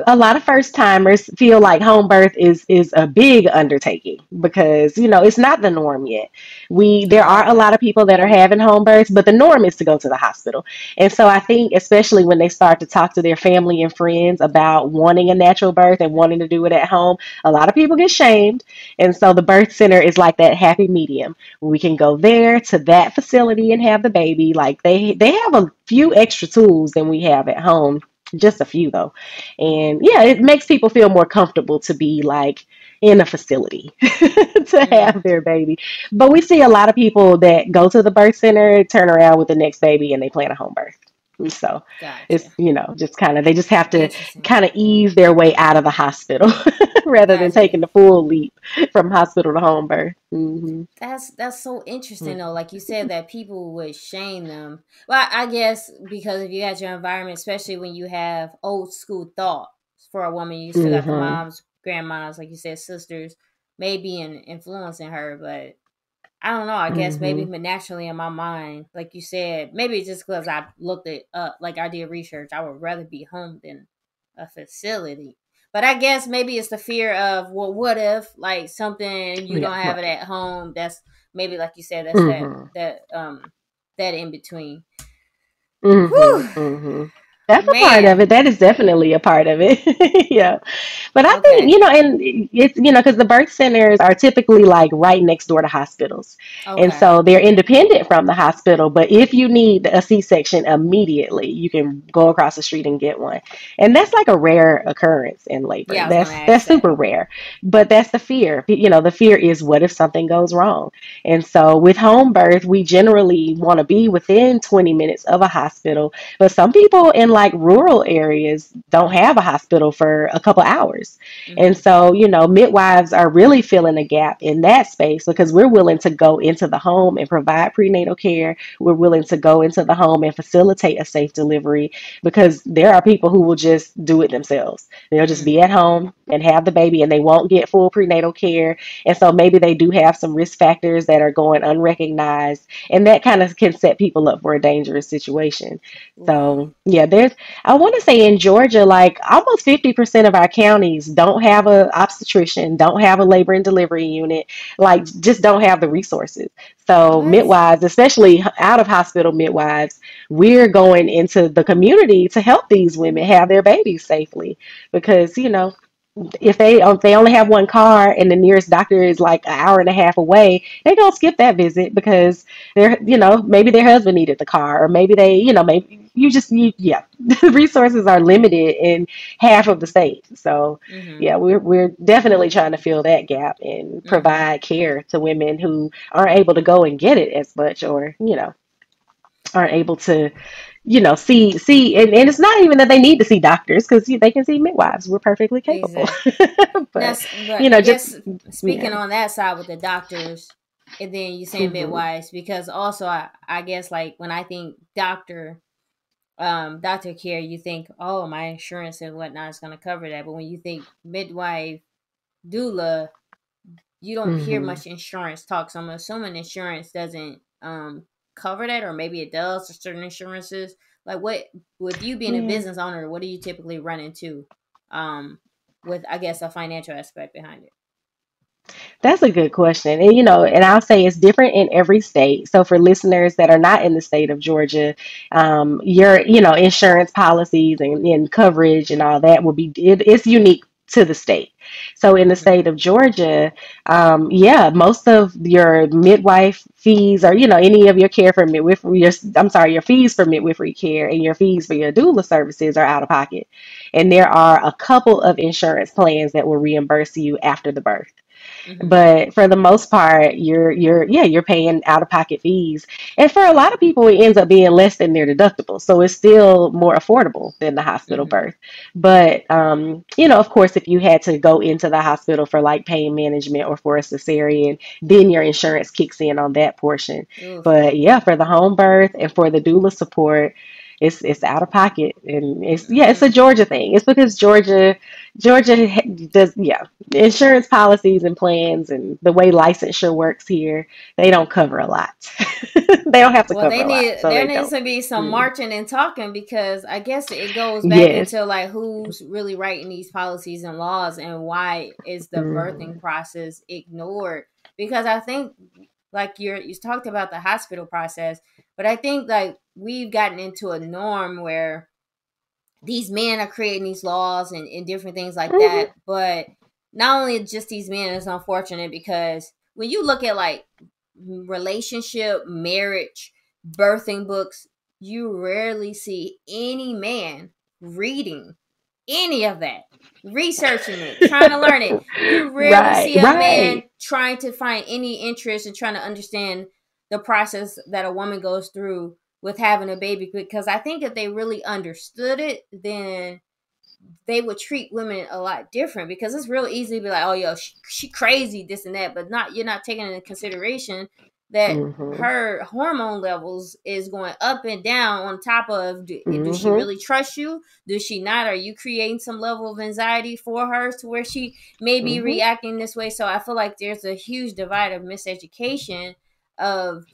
a lot of first timers feel like home birth is a big undertaking, because it's not the norm yet. There Oh, are a okay. lot of people that are having home births, but the norm is to go to the hospital. And so I think, especially when they start to talk to their family and friends about wanting a natural birth and wanting to do it at home, a lot of people get shamed. And so the birth center is like that happy medium. We can go there to that facility and have the baby. Like, they have a few extra tools than we have at home, just a few though. And yeah, it makes people feel more comfortable to be like in a facility to Mm, have their baby. But we see a lot of people that go to the birth center, turn around with the next baby, and they plan a home birth. And so it's gotcha. just kind of, they just have to Interesting. kind of ease their way out of the hospital rather than Gotcha. taking the full leap from hospital to home birth. Hmm. That's so interesting though. Like you said, that people would shame them. Well, I guess because if you got your environment, especially when you have old school thought for a woman, you still got the Hmm. moms, grandmas, like you said, sisters, maybe influencing her. But I don't know. I guess maybe Hmm. naturally in my mind, like you said, maybe just because I looked it up, like I did research, I would rather be home than a facility. But I guess maybe it's the fear of, well, what if like something you Yeah, don't have it right. at home? That's maybe like you said, that's Mm-hmm. that in between. Mm-hmm. Whew, Mm-hmm. That's a part of man. it. That is definitely a part of it. Yeah. But I think, Okay. and it's, because the birth centers are typically like right next door to hospitals. And Okay. so they're independent from the hospital. But if you need a C-section immediately, you can go across the street and get one. And that's like a rare occurrence in labor. Yeah, I was gonna That's ask that. super rare. But that's the fear. The fear is, what if something goes wrong? And so with home birth, we generally want to be within 20 minutes of a hospital, but some people in like rural areas don't have a hospital for a couple hours. And Mm-hmm. so, midwives are really filling a gap in that space because we're willing to go into the home and provide prenatal care. We're willing to go into the home and facilitate a safe delivery because there are people who will just do it themselves. They'll just be Mm-hmm. at home and have the baby and they won't get full prenatal care. And so maybe they do have some risk factors that are going unrecognized. And that kind of can set people up for a dangerous situation. Oof. So yeah, I want to say in Georgia, like almost 50% of our counties don't have a obstetrician, don't have a labor and delivery unit, like just don't have the resources. So What? midwives, especially out of hospital midwives, we're going into the community to help these women have their babies safely because, if they only have one car and the nearest doctor is like an hour and a half away, they don't skip that visit because maybe their husband needed the car, or maybe maybe you just need, yeah, the resources are limited in half of the state. So Mm-hmm. yeah, we're definitely trying to fill that gap and Mm-hmm. provide care to women who aren't able to go and get it as much, or aren't able to see, and it's not even that they need to see doctors because they can see midwives. We're perfectly capable. Exactly. Now, But but I just guess yeah. speaking on that side with the doctors, and then you saying Hmm. midwives, because also I guess like when I think doctor care, you think, oh, my insurance and whatnot is going to cover that. But when you think midwife, doula, you don't hear Hmm. much insurance talk. So I'm assuming insurance doesn't cover that, or maybe it does for certain insurances. Like, what, with you being a Yeah. business owner, what do you typically run into um with, I guess, a financial aspect behind it? That's a good question. And I'll say it's different in every state. So for listeners that are not in the state of Georgia, your, insurance policies and coverage and all that it's unique to the state. So in the Mm-hmm. state of Georgia, yeah, most of your midwife fees, or, any of your care for midwifery, your fees for midwifery care and your fees for your doula services are out of pocket. And there are a couple of insurance plans that will reimburse you after the birth. Mm-hmm. But for the most part, you're paying out of pocket fees. And for a lot of people, it ends up being less than their deductible. So it's still more affordable than the hospital Mm-hmm. birth. But of course, if you had to go into the hospital for like pain management or for a cesarean, then your insurance kicks in on that portion. Oof. But yeah, for the home birth and for the doula support, it's out of pocket, and it's a Mm. Georgia thing. It's because Georgia does, yeah, insurance policies and plans and the way licensure works here, they don't cover a lot. They don't have to Well, cover they a lot, need so there they needs don't. to be some Mm. marching and talking, because I guess it goes back Yes. into like who's really writing these policies and laws, and why is the birthing Hmm. process ignored? Because I think, like, you talked about the hospital process, but I think like we've gotten into a norm where these men are creating these laws and different things like Hmm. that. But not only just these men, it's unfortunate because when you look at like relationship, marriage, birthing books, you rarely see any man reading any of that, researching it, trying to learn it. You rarely Right, see a man right. trying to find any interest and trying to understand the process that a woman goes through with having a baby, because I think if they really understood it, then they would treat women a lot different, because it's real easy to be like, oh, yo, she crazy, this and that, but not, you're not taking into consideration that Hmm. her hormone levels is going up and down, on top of, do she Hmm. really trust you, does she not, are you creating some level of anxiety for her to where she may be Hmm. reacting this way? So I feel like there's a huge divide of miseducation of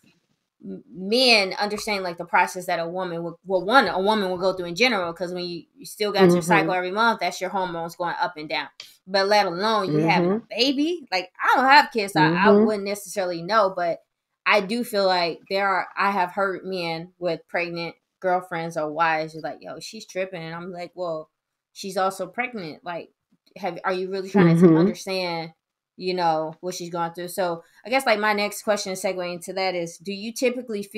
men understand like the process that a woman will go through in general, because when you still got your cycle Mhm. every month, that's your hormones going up and down. But let alone you having a Mhm. baby. Like, I don't have kids, so I Mhm. wouldn't necessarily know, but I do feel like I have heard men with pregnant girlfriends or wives like, yo, she's tripping, and I'm like, well, she's also pregnant. Like, are you really trying to Mhm. understand, what she's going through? So I guess like my next question segueing into that is, do you typically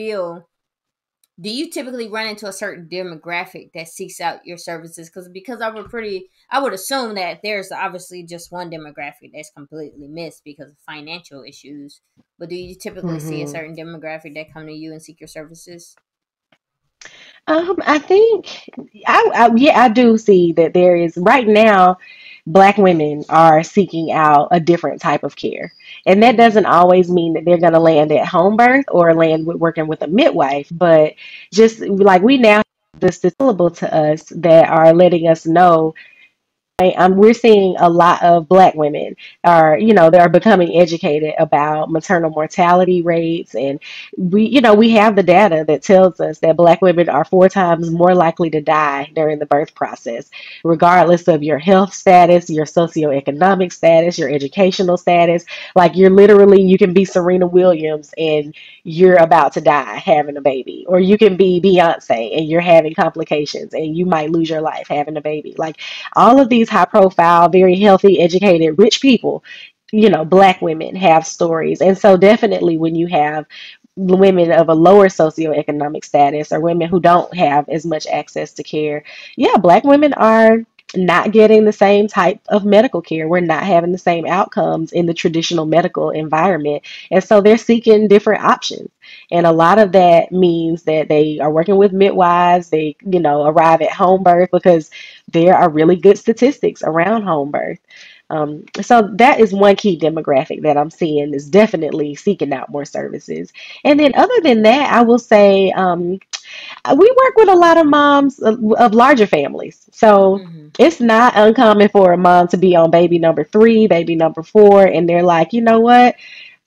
run into a certain demographic that seeks out your services? Because I would assume that there's obviously just one demographic that's completely missed because of financial issues. But do you typically see a Mhm. certain demographic that come to you and seek your services? I think yeah, I do see that there is right now. Black women are seeking out a different type of care, and that Mm-hmm. doesn't always mean that they're going to land at home birth or land with working with a midwife. But just like we now have the statistics available to us that are letting us know. We're seeing a lot of Black women they are becoming educated about maternal mortality rates, and we have the data that tells us that Black women are 4 times more likely to die during the birth process, regardless of your health status, your socioeconomic status, your educational status. Like, you can be Serena Williams and you're about to die having a baby, or you can be Beyonce and you're having complications and you might lose your life having a baby. Like, all of these high profile, very healthy, educated, rich people, Black women have stories. And so, definitely, when you have women of a lower socioeconomic status or women who don't have as much access to care, yeah, Black women are not getting the same type of medical care. We're not having the same outcomes in the traditional medical environment. And so they're seeking different options. And a lot of that means that they are working with midwives. They, arrive at home birth because there are really good statistics around home birth. So that is one key demographic that I'm seeing is definitely seeking out more services. And then other than that, I will say we work with a lot of moms of larger families. So Mm-hmm. it's not uncommon for a mom to be on baby number 3, baby number 4, and they're like, you know what?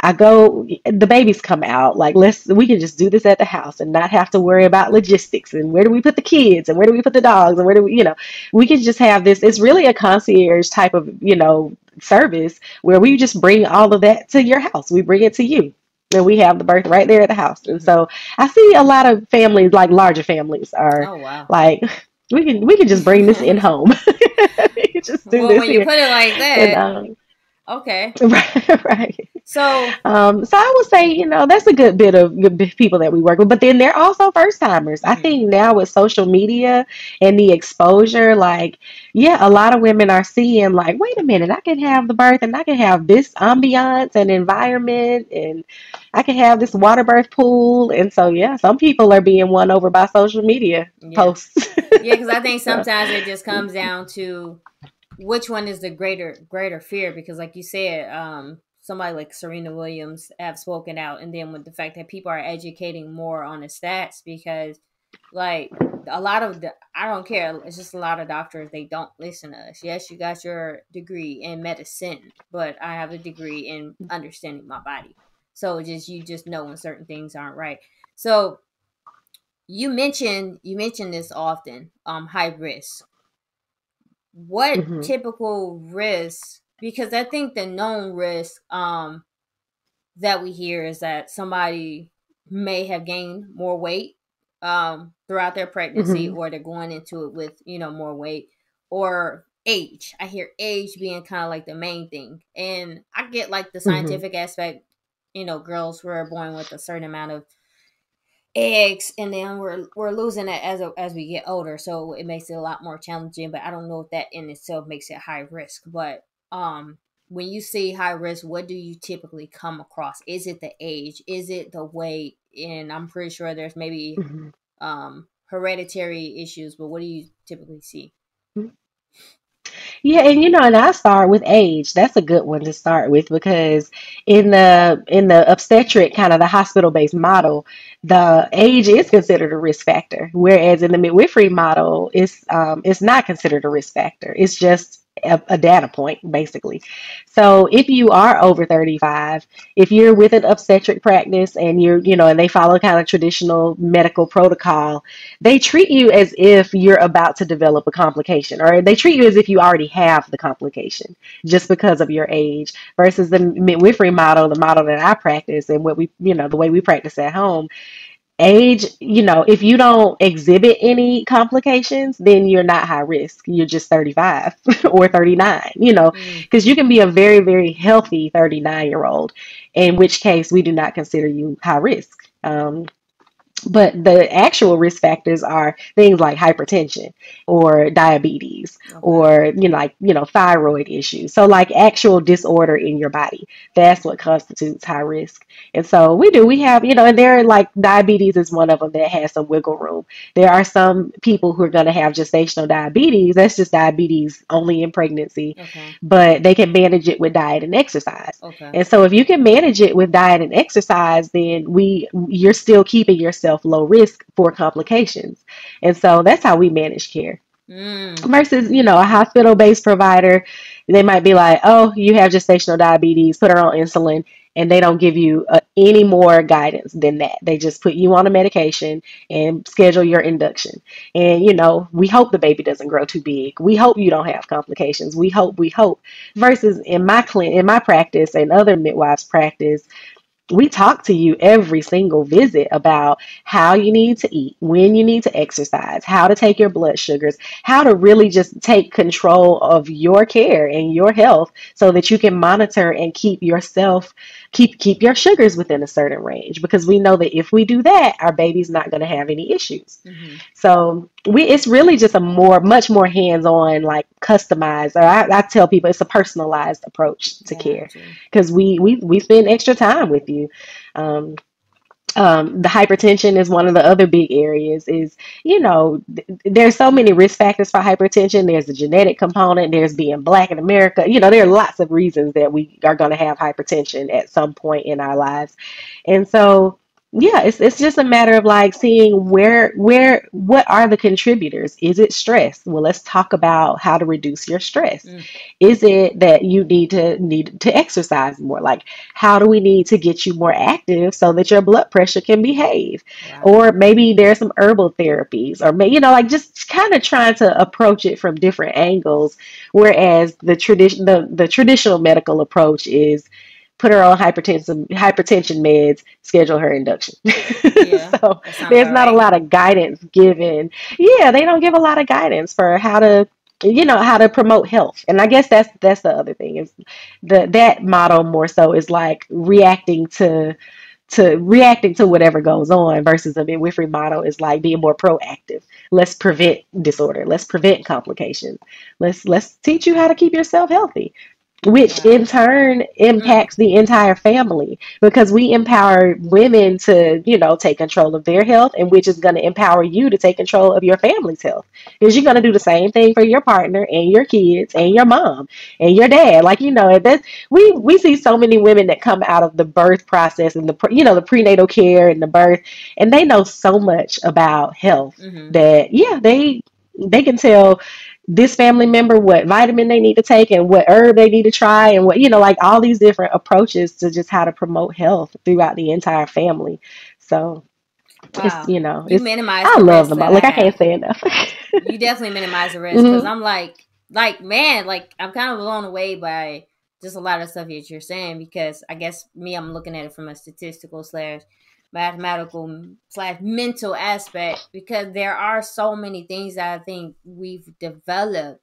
The babies come out. Like, we can just do this at the house and not have to worry about logistics and where do we put the kids and where do we put the dogs and where do we can just have this. It's really a concierge type of, service where we just bring all of that to your house. We bring it to you. And we have the birth right there at the house. And Mm-hmm. so I see a lot of families, like larger families, are Oh, wow. like, we can just bring this in home. We can just do Well, this when you here. put it like And that, okay. right, right. So, So I would say, that's a good bit of people that we work with. But then there are also first timers. I mhm. think now with social media and the exposure, like, yeah, a lot of women are seeing, like, wait a minute, I can have the birth and I can have this ambiance and environment and I can have this water birth pool. And so, yeah, some people are being won over by social media Yeah. posts. Yeah, because I think So, sometimes it just comes down to which one is the greater fear, because like you said, somebody like Serena Williams have spoken out, and then with the fact that people are educating more on the stats, because like a lot of I don't care, it's just a lot of doctors, they don't listen to us. Yes, you got your degree in medicine, but I have a degree in understanding my body. So you just know when certain things aren't right. So you mentioned this often, high risk. What mhm, typical risks? Because I think the known risk that we hear is that somebody may have gained more weight throughout their pregnancy, mhm, or they're going into it with more weight, or age. I hear age being kind of like the main thing, and I get like the mhm, scientific aspect. Girls were born with a certain amount of eggs, and then we're losing it as we get older, so it makes it a lot more challenging. But I don't know if that in itself makes it high risk. But when you see high risk, what do you typically come across? Is it the age? Is it the weight? And I'm pretty sure there's maybe mhm. hereditary issues, but what do you typically see? Yeah, and I start with age. That's a good one to start with because in the obstetric kind of the hospital-based model, the age is considered a risk factor, whereas in the midwifery model, it's not considered a risk factor. It's just a data point, basically. So if you are over 35, if you're with an obstetric practice and and they follow kind of traditional medical protocol, they treat you as if you're about to develop a complication, or they treat you as if you already have the complication just because of your age, versus the midwifery model, the model that I practice and what the way we practice at home. Age, if you don't exhibit any complications, then you're not high risk. You're just 35 or 39, Mm. because you can be a very, very healthy 39-year-old, in which case we do not consider you high risk. But the actual risk factors are things like hypertension or diabetes Okay. or, thyroid issues. So like actual disorder in your body, that's what constitutes high risk. And so we have, and there are like diabetes is one of them that has some wiggle room. There are some people who are going to have gestational diabetes. That's just diabetes only in pregnancy, Okay. but they can manage it with diet and exercise. Okay. And so if you can manage it with diet and exercise, then you're still keeping yourself low risk for complications. And so that's how we manage care. Mm. Versus, a hospital-based provider, they might be like, "Oh, you have gestational diabetes, put her on insulin," and they don't give you any more guidance than that. They just put you on a medication and schedule your induction. And we hope the baby doesn't grow too big. We hope you don't have complications. We hope. We hope. Versus in my practice and other midwives' practice, we talk to you every single visit about how you need to eat, when you need to exercise, how to take your blood sugars, how to really just take control of your care and your health so that you can monitor and keep your sugars within a certain range, because we know that if we do that, our baby's not going to have any issues. Mm-hmm. So it's really just much more hands-on, like customized, or I tell people it's a personalized approach to care, Gotcha. because we spend extra time with you. Um, the hypertension is one of the other big areas. Is there's so many risk factors for hypertension. There's the genetic component. There's being black in America. There are lots of reasons that we are going to have hypertension at some point in our lives, and so yeah, it's just a matter of like seeing what are the contributors. Is it stress? Well, let's talk about how to reduce your stress. Mm. Is it that you need to exercise more? Like, how do we need to get you more active so that your blood pressure can behave? Wow. Or maybe there's some herbal therapies, or maybe like just kind of trying to approach it from different angles. Whereas the traditional medical approach is put her on hypertension meds, schedule her induction. Yeah. So That sounds there's about not a right. lot of guidance given. Yeah, they don't give a lot of guidance for how to promote health. And I guess that's the other thing, is that model more so is like reacting to whatever goes on, versus a midwifery model is like being more proactive. Let's prevent disorder. Let's prevent complications. Let's teach you how to keep yourself healthy, which Wow. in turn Mm. impacts the entire family, because we empower women to, take control of their health, and which is going to empower you to take control of your family's health, because you're going to do the same thing for your partner and your kids and your mom and your dad. Like, that we see so many women that come out of the birth process and the prenatal care and the birth, and they know so much about health Mm-hmm. that, yeah, they can tell this family member what vitamin they need to take and what herb they need to try, and what, like all these different approaches to just how to promote health throughout the entire family. So it's, Wow. You it's, minimize I the love risks them that all. I Like, I have. can't say enough. You definitely minimize the risk, because Hmm. I'm like man, like I'm kind of blown away by just a lot of stuff that you're saying, because I guess I'm looking at it from a statistical slash mathematical slash mental aspect, because there are so many things that I think we've developed,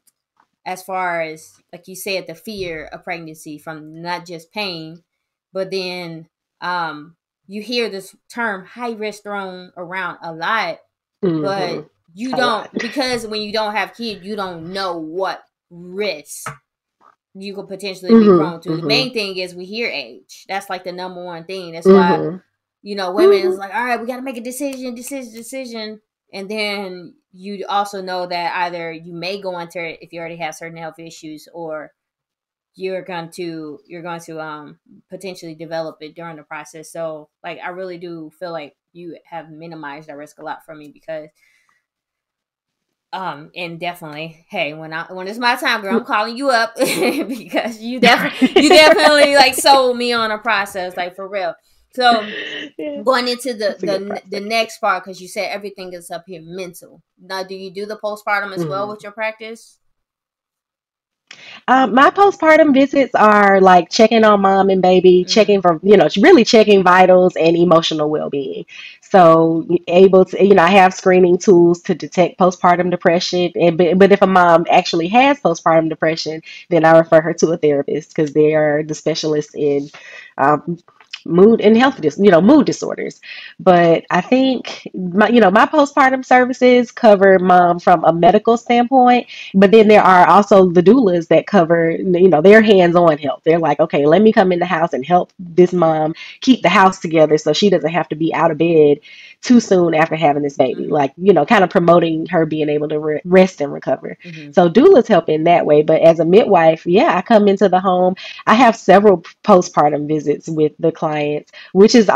as far as, like you said, the fear of pregnancy, from not just pain, but then um you hear this term high risk thrown around a lot, Hmm. but you A lot. don't, because when you don't have kids, you don't know what risks you could potentially be Hmm. prone to. The Hmm. main thing is we hear age. That's like the number one thing. That's why, Hmm. women Hmm. is like, all right, we got to make a decision. And then you also know that either you may go into it if you already have certain health issues, or you're going to potentially develop it during the process. So like, I really do feel like you have minimized that risk a lot for me, because And definitely, hey, when it's my time, girl, I'm calling you up because you definitely like sold me on a process, like for real. So Yeah, going into the it's a good the process. next part, because you said everything is up here mental. Now, do you do the postpartum as well Mhm. with your practice? My postpartum visits are like checking on mom and baby, Mm-hmm. checking for, really checking vitals and emotional well being. So, able to, I have screening tools to detect postpartum depression. But if a mom actually has postpartum depression, then I refer her to a therapist because they are the specialists in um, mood and mood disorders. But I think my postpartum services cover mom from a medical standpoint, but then there are also the doulas that cover, their hands-on help. They're like, okay, let me come in the house and help this mom keep the house together so she doesn't have to be out of bed too soon after having this baby. Mm-hmm. Like, kind of promoting her being able to rest and recover. Mm-hmm. So doulas help in that way. But as a midwife, yeah, I come into the home. I have several postpartum visits with the clients, which is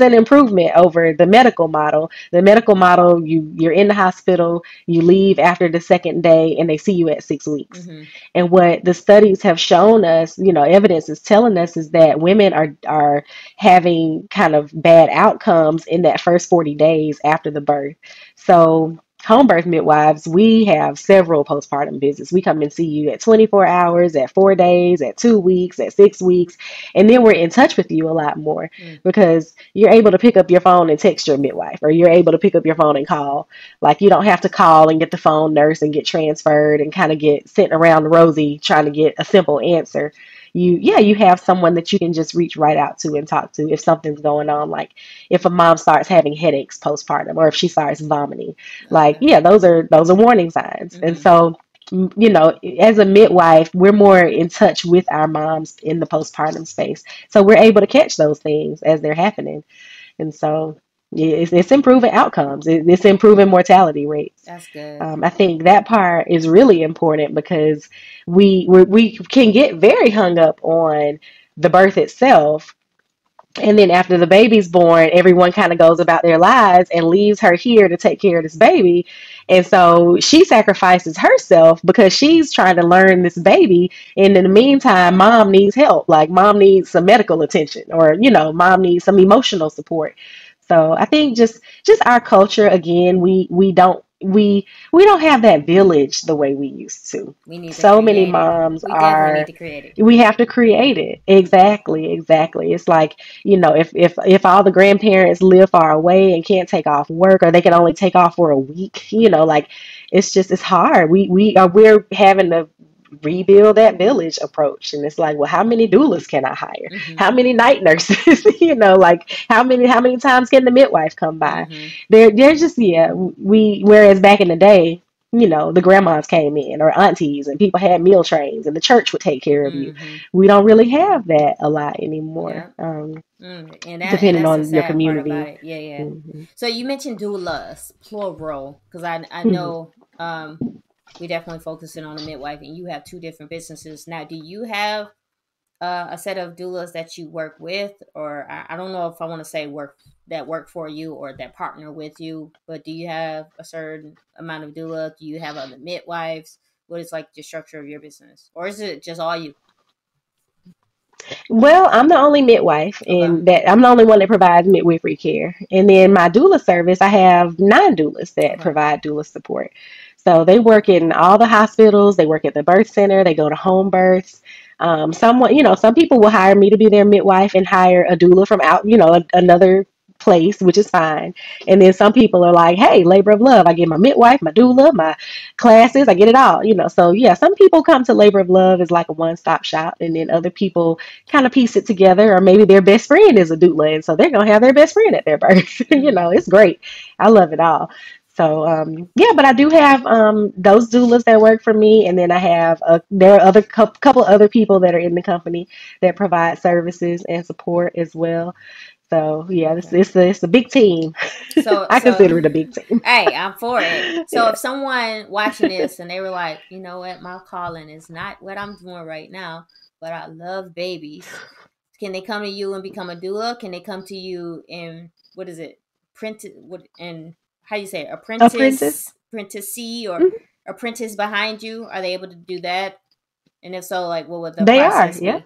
an improvement over the medical model. The medical model, you're in the hospital, you leave after the second day, and they see you at 6 weeks. Mm-hmm. And what the studies have shown us, evidence is telling us, is that women are having kind of bad outcomes in that first 40 days after the birth. So home birth midwives, we have several postpartum visits. We come and see you at 24 hours, at 4 days, at 2 weeks, at 6 weeks, and then we're in touch with you a lot more because you're able to pick up your phone and text your midwife, or you're able to pick up your phone and call. Like, you don't have to call and get the phone nurse and get transferred and kind of get sent around the rosy trying to get a simple answer. You have someone that you can just reach right out to and talk to if something's going on, like if a mom starts having headaches postpartum, or if she starts vomiting. Like, Okay. yeah, those are warning signs. And Mm-hmm. so, as a midwife, we're more in touch with our moms in the postpartum space, so we're able to catch those things as they're happening. And so, yeah, it's improving outcomes. It's improving mortality rates. That's good. I think that part is really important because we can get very hung up on the birth itself, and then after the baby's born, everyone kind of goes about their lives and leaves her here to take care of this baby. And so she sacrifices herself because she's trying to learn this baby. And in the meantime, mom needs help. Like, mom needs some medical attention, or, mom needs some emotional support. So I think just our culture, again, we don't have that village the way we used to. We need to So many create it. moms We definitely need are to create it. we have to create it. Exactly. It's like, if all the grandparents live far away and can't take off work, or they can only take off for a week, like, it's hard. We're having to rebuild that village approach, and it's like, well, how many doulas can I hire? Mm-hmm. How many night nurses? Like, how many times can the midwife come by? Mm-hmm. They're just, yeah, whereas back in the day, the grandmas came in, or aunties, and people had meal trains, and the church would take care of you. Mm-hmm. We don't really have that a lot anymore, Yeah. And depending that's the on your sad part about community. it. Yeah, yeah. Hmm. So you mentioned doulas, plural, because I Hmm. know we definitely focusing on the midwife, and you have two different businesses now. Do you have a set of doulas that you work with, or I don't know if I want to say work for you or that partner with you, but do you have a certain amount of doula? Do you have other midwives? What is like the structure of your business, or is it just all you? Well, I'm the only midwife, Okay. and that I'm the only one that provides midwifery care. And then my doula service, I have 9 doulas that Okay. provide doula support. So they work in all the hospitals, they work at the birth center, they go to home births. Some people will hire me to be their midwife and hire a doula from out, another place, which is fine. And then some people are like, hey, labor of love. I get my midwife, my doula, my classes, I get it all. So yeah, some people come to labor of love as like a one-stop shop, and then other people kind of piece it together, or maybe their best friend is a doula, and so they're gonna have their best friend at their birth. Mm-hmm. It's great. I love it all. So yeah, but I do have those doulas that work for me, and then I have there are other couple other people that are in the company that provide services and support as well. So yeah, it's Okay. it's a, it's a big team. So I so consider it a big team. hey, I'm for it. So Yeah. if someone watching this and they were like, you know what, my calling is not what I'm doing right now, but I love babies. Can they come to you and become a doula? Can they come to you in what is it? Print what and how you say it? Apprentice. apprenticee or Mhm. apprentice behind you? Are they able to do that? And if so, like, what would the They are, process yeah. be?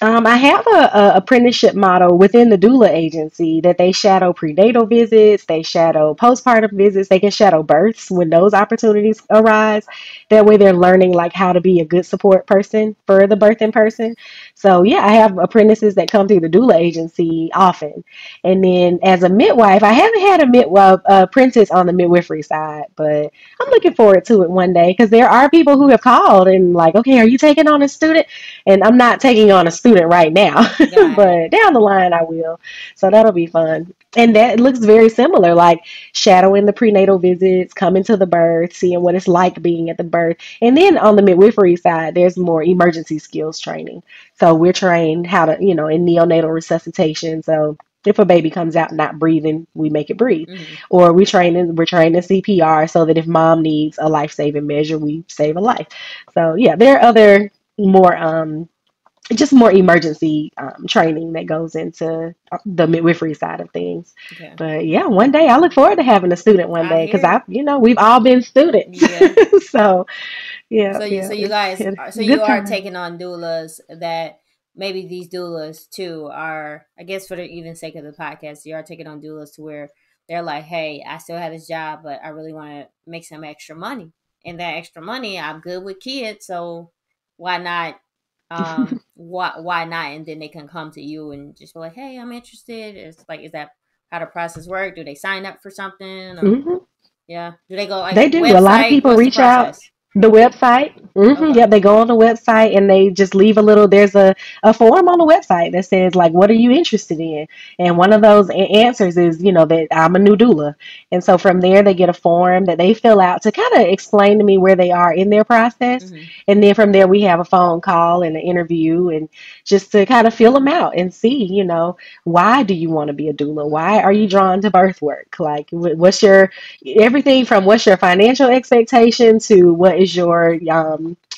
I have a apprenticeship model within the doula agency that they shadow prenatal visits, they shadow postpartum visits, they can shadow births when those opportunities arise. That way they're learning like how to be a good support person for the birthing person. So yeah, I have apprentices that come through the doula agency often. And then as a midwife, I haven't had a midwife apprentice on the midwifery side, but I'm looking forward to it one day because there are people who have called and like, okay, are you taking on a student? And I'm not taking on a student right now, Got it. but down the line I will. So that'll be fun. And that looks very similar, like shadowing the prenatal visits, coming to the birth, seeing what it's like being at the birth. And then on the midwifery side, there's more emergency skills training. So we're trained how to, in neonatal resuscitation. So if a baby comes out not breathing, we make it breathe. Hmm. Or we're trained in CPR so that if mom needs a life saving measure, we save a life. So yeah, there are other more just more emergency training that goes into the midwifery side of things. Okay. But yeah, one day I look forward to having a student one I day because hear. we've all been students. Yeah. So yeah, So you, yeah, so you it's guys, so a you good are time. taking on doulas that maybe these doulas too are, I guess for the even sake of the podcast, you are taking on doulas to where they're like, hey, I still have this job, but I really want to make some extra money. And that extra money, I'm good with kids, so why not? Why not? And then they can come to you and just be like, hey, I'm interested. It's like, is that how the process work? Do they sign up for something or Hmm. yeah? Do they go like They do. A lot of website? people What's the reach out. process? The website. Okay. Yeah, they go on the website and they just leave there's a form on the website that says like, what are you interested in? And one of those answers is, that I'm a new doula. And so from there, they get a form that they fill out to kind of explain to me where they are in their process. Hmm. And then from there, we have a phone call and an interview and just to kind of fill them out and see, why do you want to be a doula? Why are you drawn to birth work? Like, what's your everything from what's your financial expectation to what is your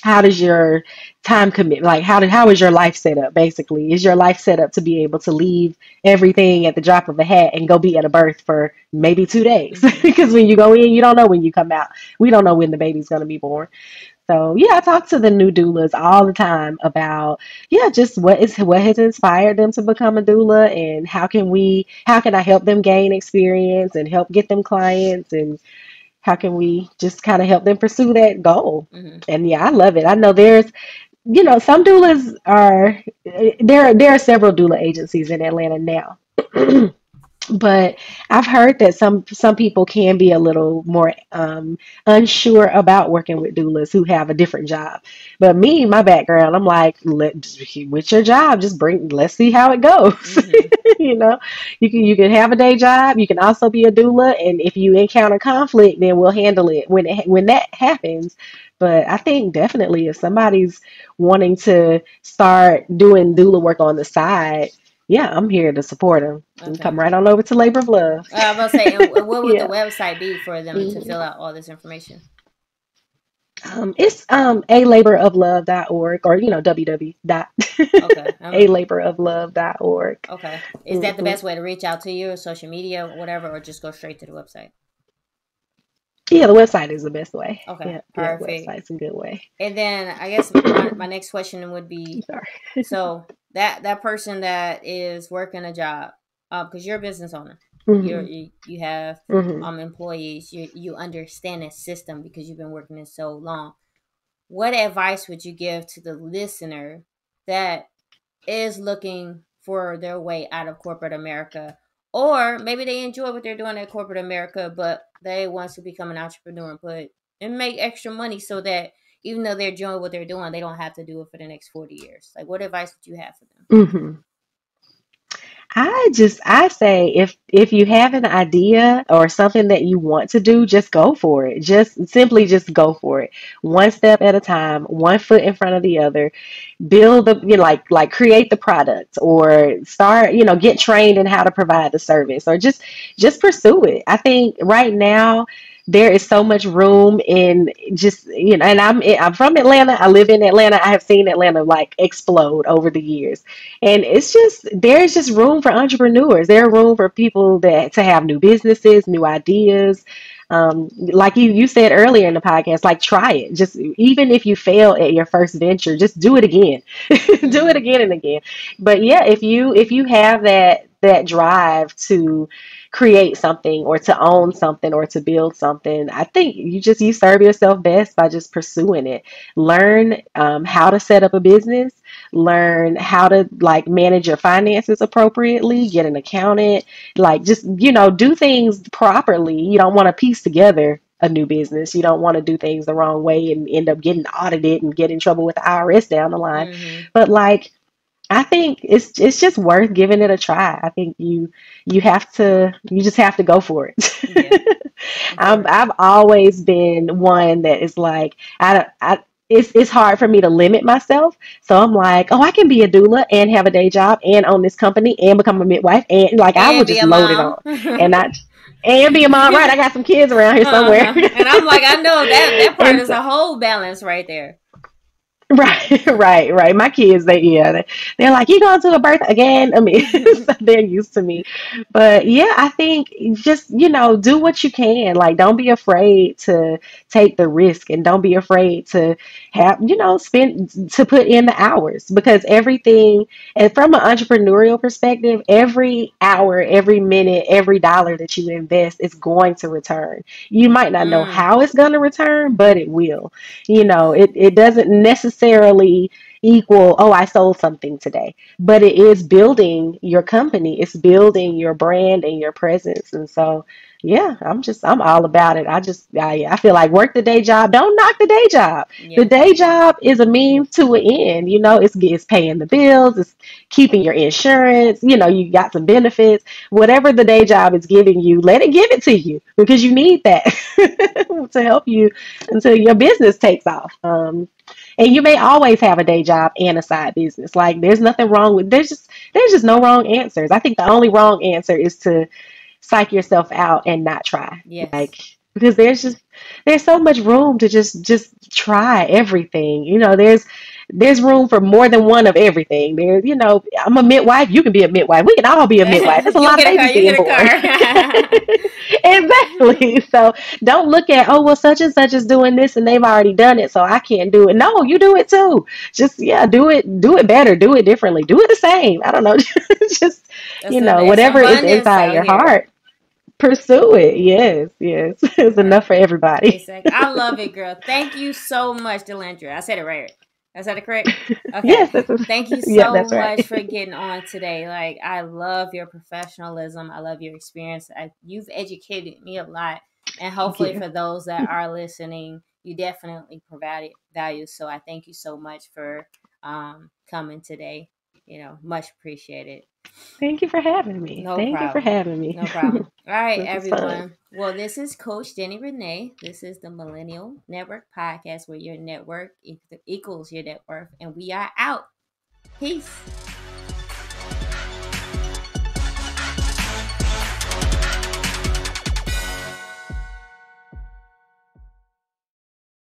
how does your time commit like how is your life set up basically is your life set up to be able to leave everything at the drop of a hat and go be at a birth for maybe 2 days Hmm. because when you go in you don't know when you come out. We don't know when the baby's going to be born. So yeah, I talk to the new doulas all the time about just what has inspired them to become a doula and how can I help them gain experience and help get them clients and how can we just kind of help them pursue that goal. Hmm. And yeah, I love it. I know there's some doulas are there are several doula agencies in Atlanta now. But I've heard that some people can be a little more unsure about working with doulas who have a different job. But me, my background, I'm like, with your job, let's see how it goes. Hmm. you know, you can have a day job. You can also be a doula, and if you encounter conflict, then we'll handle it when that happens. But I think definitely if somebody's wanting to start doing doula work on the side, yeah, I'm here to support them. And Okay. come right on over to Labor of Love. I was gonna say, and what would the Yeah. website be for them to fill Mhm. out all this information? It's alaboroflove.org or www dot Okay. alaboroflove.org. Okay. Is that the Mm-hmm. best way to reach out to you, or social media, or whatever, or just go straight to the website? Yeah, the website is the best way. Okay. Yeah, yeah, Perfect. website's a good way. And then I guess my next question would I'm be, sorry. so that person that is working a job, because you're a business owner, Hmm. you have Hmm. employees, you understand that system because you've been working it so long. What advice would you give to the listener that is looking for their way out of corporate America? Or maybe they enjoy what they're doing at corporate America, but they want to become an entrepreneur and make extra money so that even though they're enjoying what they're doing, they don't have to do it for the next 40 years. Like, what advice would you have for them? Hmm. I say if you have an idea or something that you want to do, just go for it. Just go for it. One step at a time, one foot in front of the other. Build the like create the product or start, get trained in how to provide the service or just pursue it. I think right now there is so much room in just, and I'm from Atlanta. I live in Atlanta. I have seen Atlanta like explode over the years. And it's just, there's just room for entrepreneurs. There's room for people that to have new businesses, new ideas. Like you said earlier in the podcast, like try it. Just even if you fail at your first venture, just do it again. Do it Mm-hmm. again and again. But yeah, if you have that drive to create something or to own something or to build something, I think you serve yourself best by just pursuing it. Learn how to set up a business, learn how to like manage your finances appropriately, get an accountant, like just do things properly. You don't want to piece together a new business. You don't want to do things the wrong way and end up getting audited and get in trouble with the IRS down the line. Mm-hmm. But like, I think it's just worth giving it a try. I think you just have to go for Yeah, it. for real. I've always been one that is like, it's hard for me to limit myself. So I'm like, oh, I can be a doula and have a day job and own this company and become a midwife, and like I will And be just a load it mom. on and not and be a mom. Right, I got some kids around here somewhere. And I'm like, I know that part And is a whole balance right there. right, right. My kids, they're like, you going to a birthday again? I mean, so they're used to me. But yeah, I think just, do what you can. Like, don't be afraid to take the risk and don't be afraid to have, to put in the hours because everything, and from an entrepreneurial perspective, every hour, every minute, every dollar that you invest is going to return. You might not know Mm. how it's going to return, but it will. It doesn't necessarily equal, oh, I sold something today, but it is building your company, it's building your brand and your presence. And so, yeah, I'm all about it. I feel like work the day job. Don't knock the day job. The Yeah. day job is a means to an end. It's paying the bills, it's keeping your insurance, you got some benefits. Whatever the day job is giving you, let it give it to you because you need that to help you until your business takes off. And you may always have a day job and a side business. Like there's nothing wrong with there's just no wrong answers. I think the only wrong answer is to psych yourself out and not try. Yes. Like because there's so much room to just try everything. There's room for more than one of everything. I'm a midwife. You can be a midwife. We can all be a midwife. There's a You'll lot of get a car. babies You being get a born. car. Exactly. So don't look at, oh, well, such and such is doing this and they've already done it, so I can't do it. No, you do it too. Just, yeah, do it better, do it differently, do it the same. I don't know. Just, It's whatever is abundance inside out your here. heart, pursue it. Yes, yes. It's Right. enough for everybody. Exactly. I love it, girl. Thank you so much, Delandra. I said it right. I said it correct. Okay. Yes, that's, Thank you yeah, so that's much right. for getting on today. Like, I love your professionalism. I love your experience. You've educated me a lot. And Thank hopefully, you. for those that are listening, you definitely provided value. So, I thank you so much for coming today. Much appreciated. Thank you for having me. No Thank you for problem. having me. No problem. All right, This was fun. everyone. Well, this is Coach Jenny Renee. This is the Millennial Network Podcast where your network equals your net worth. And we are out. Peace.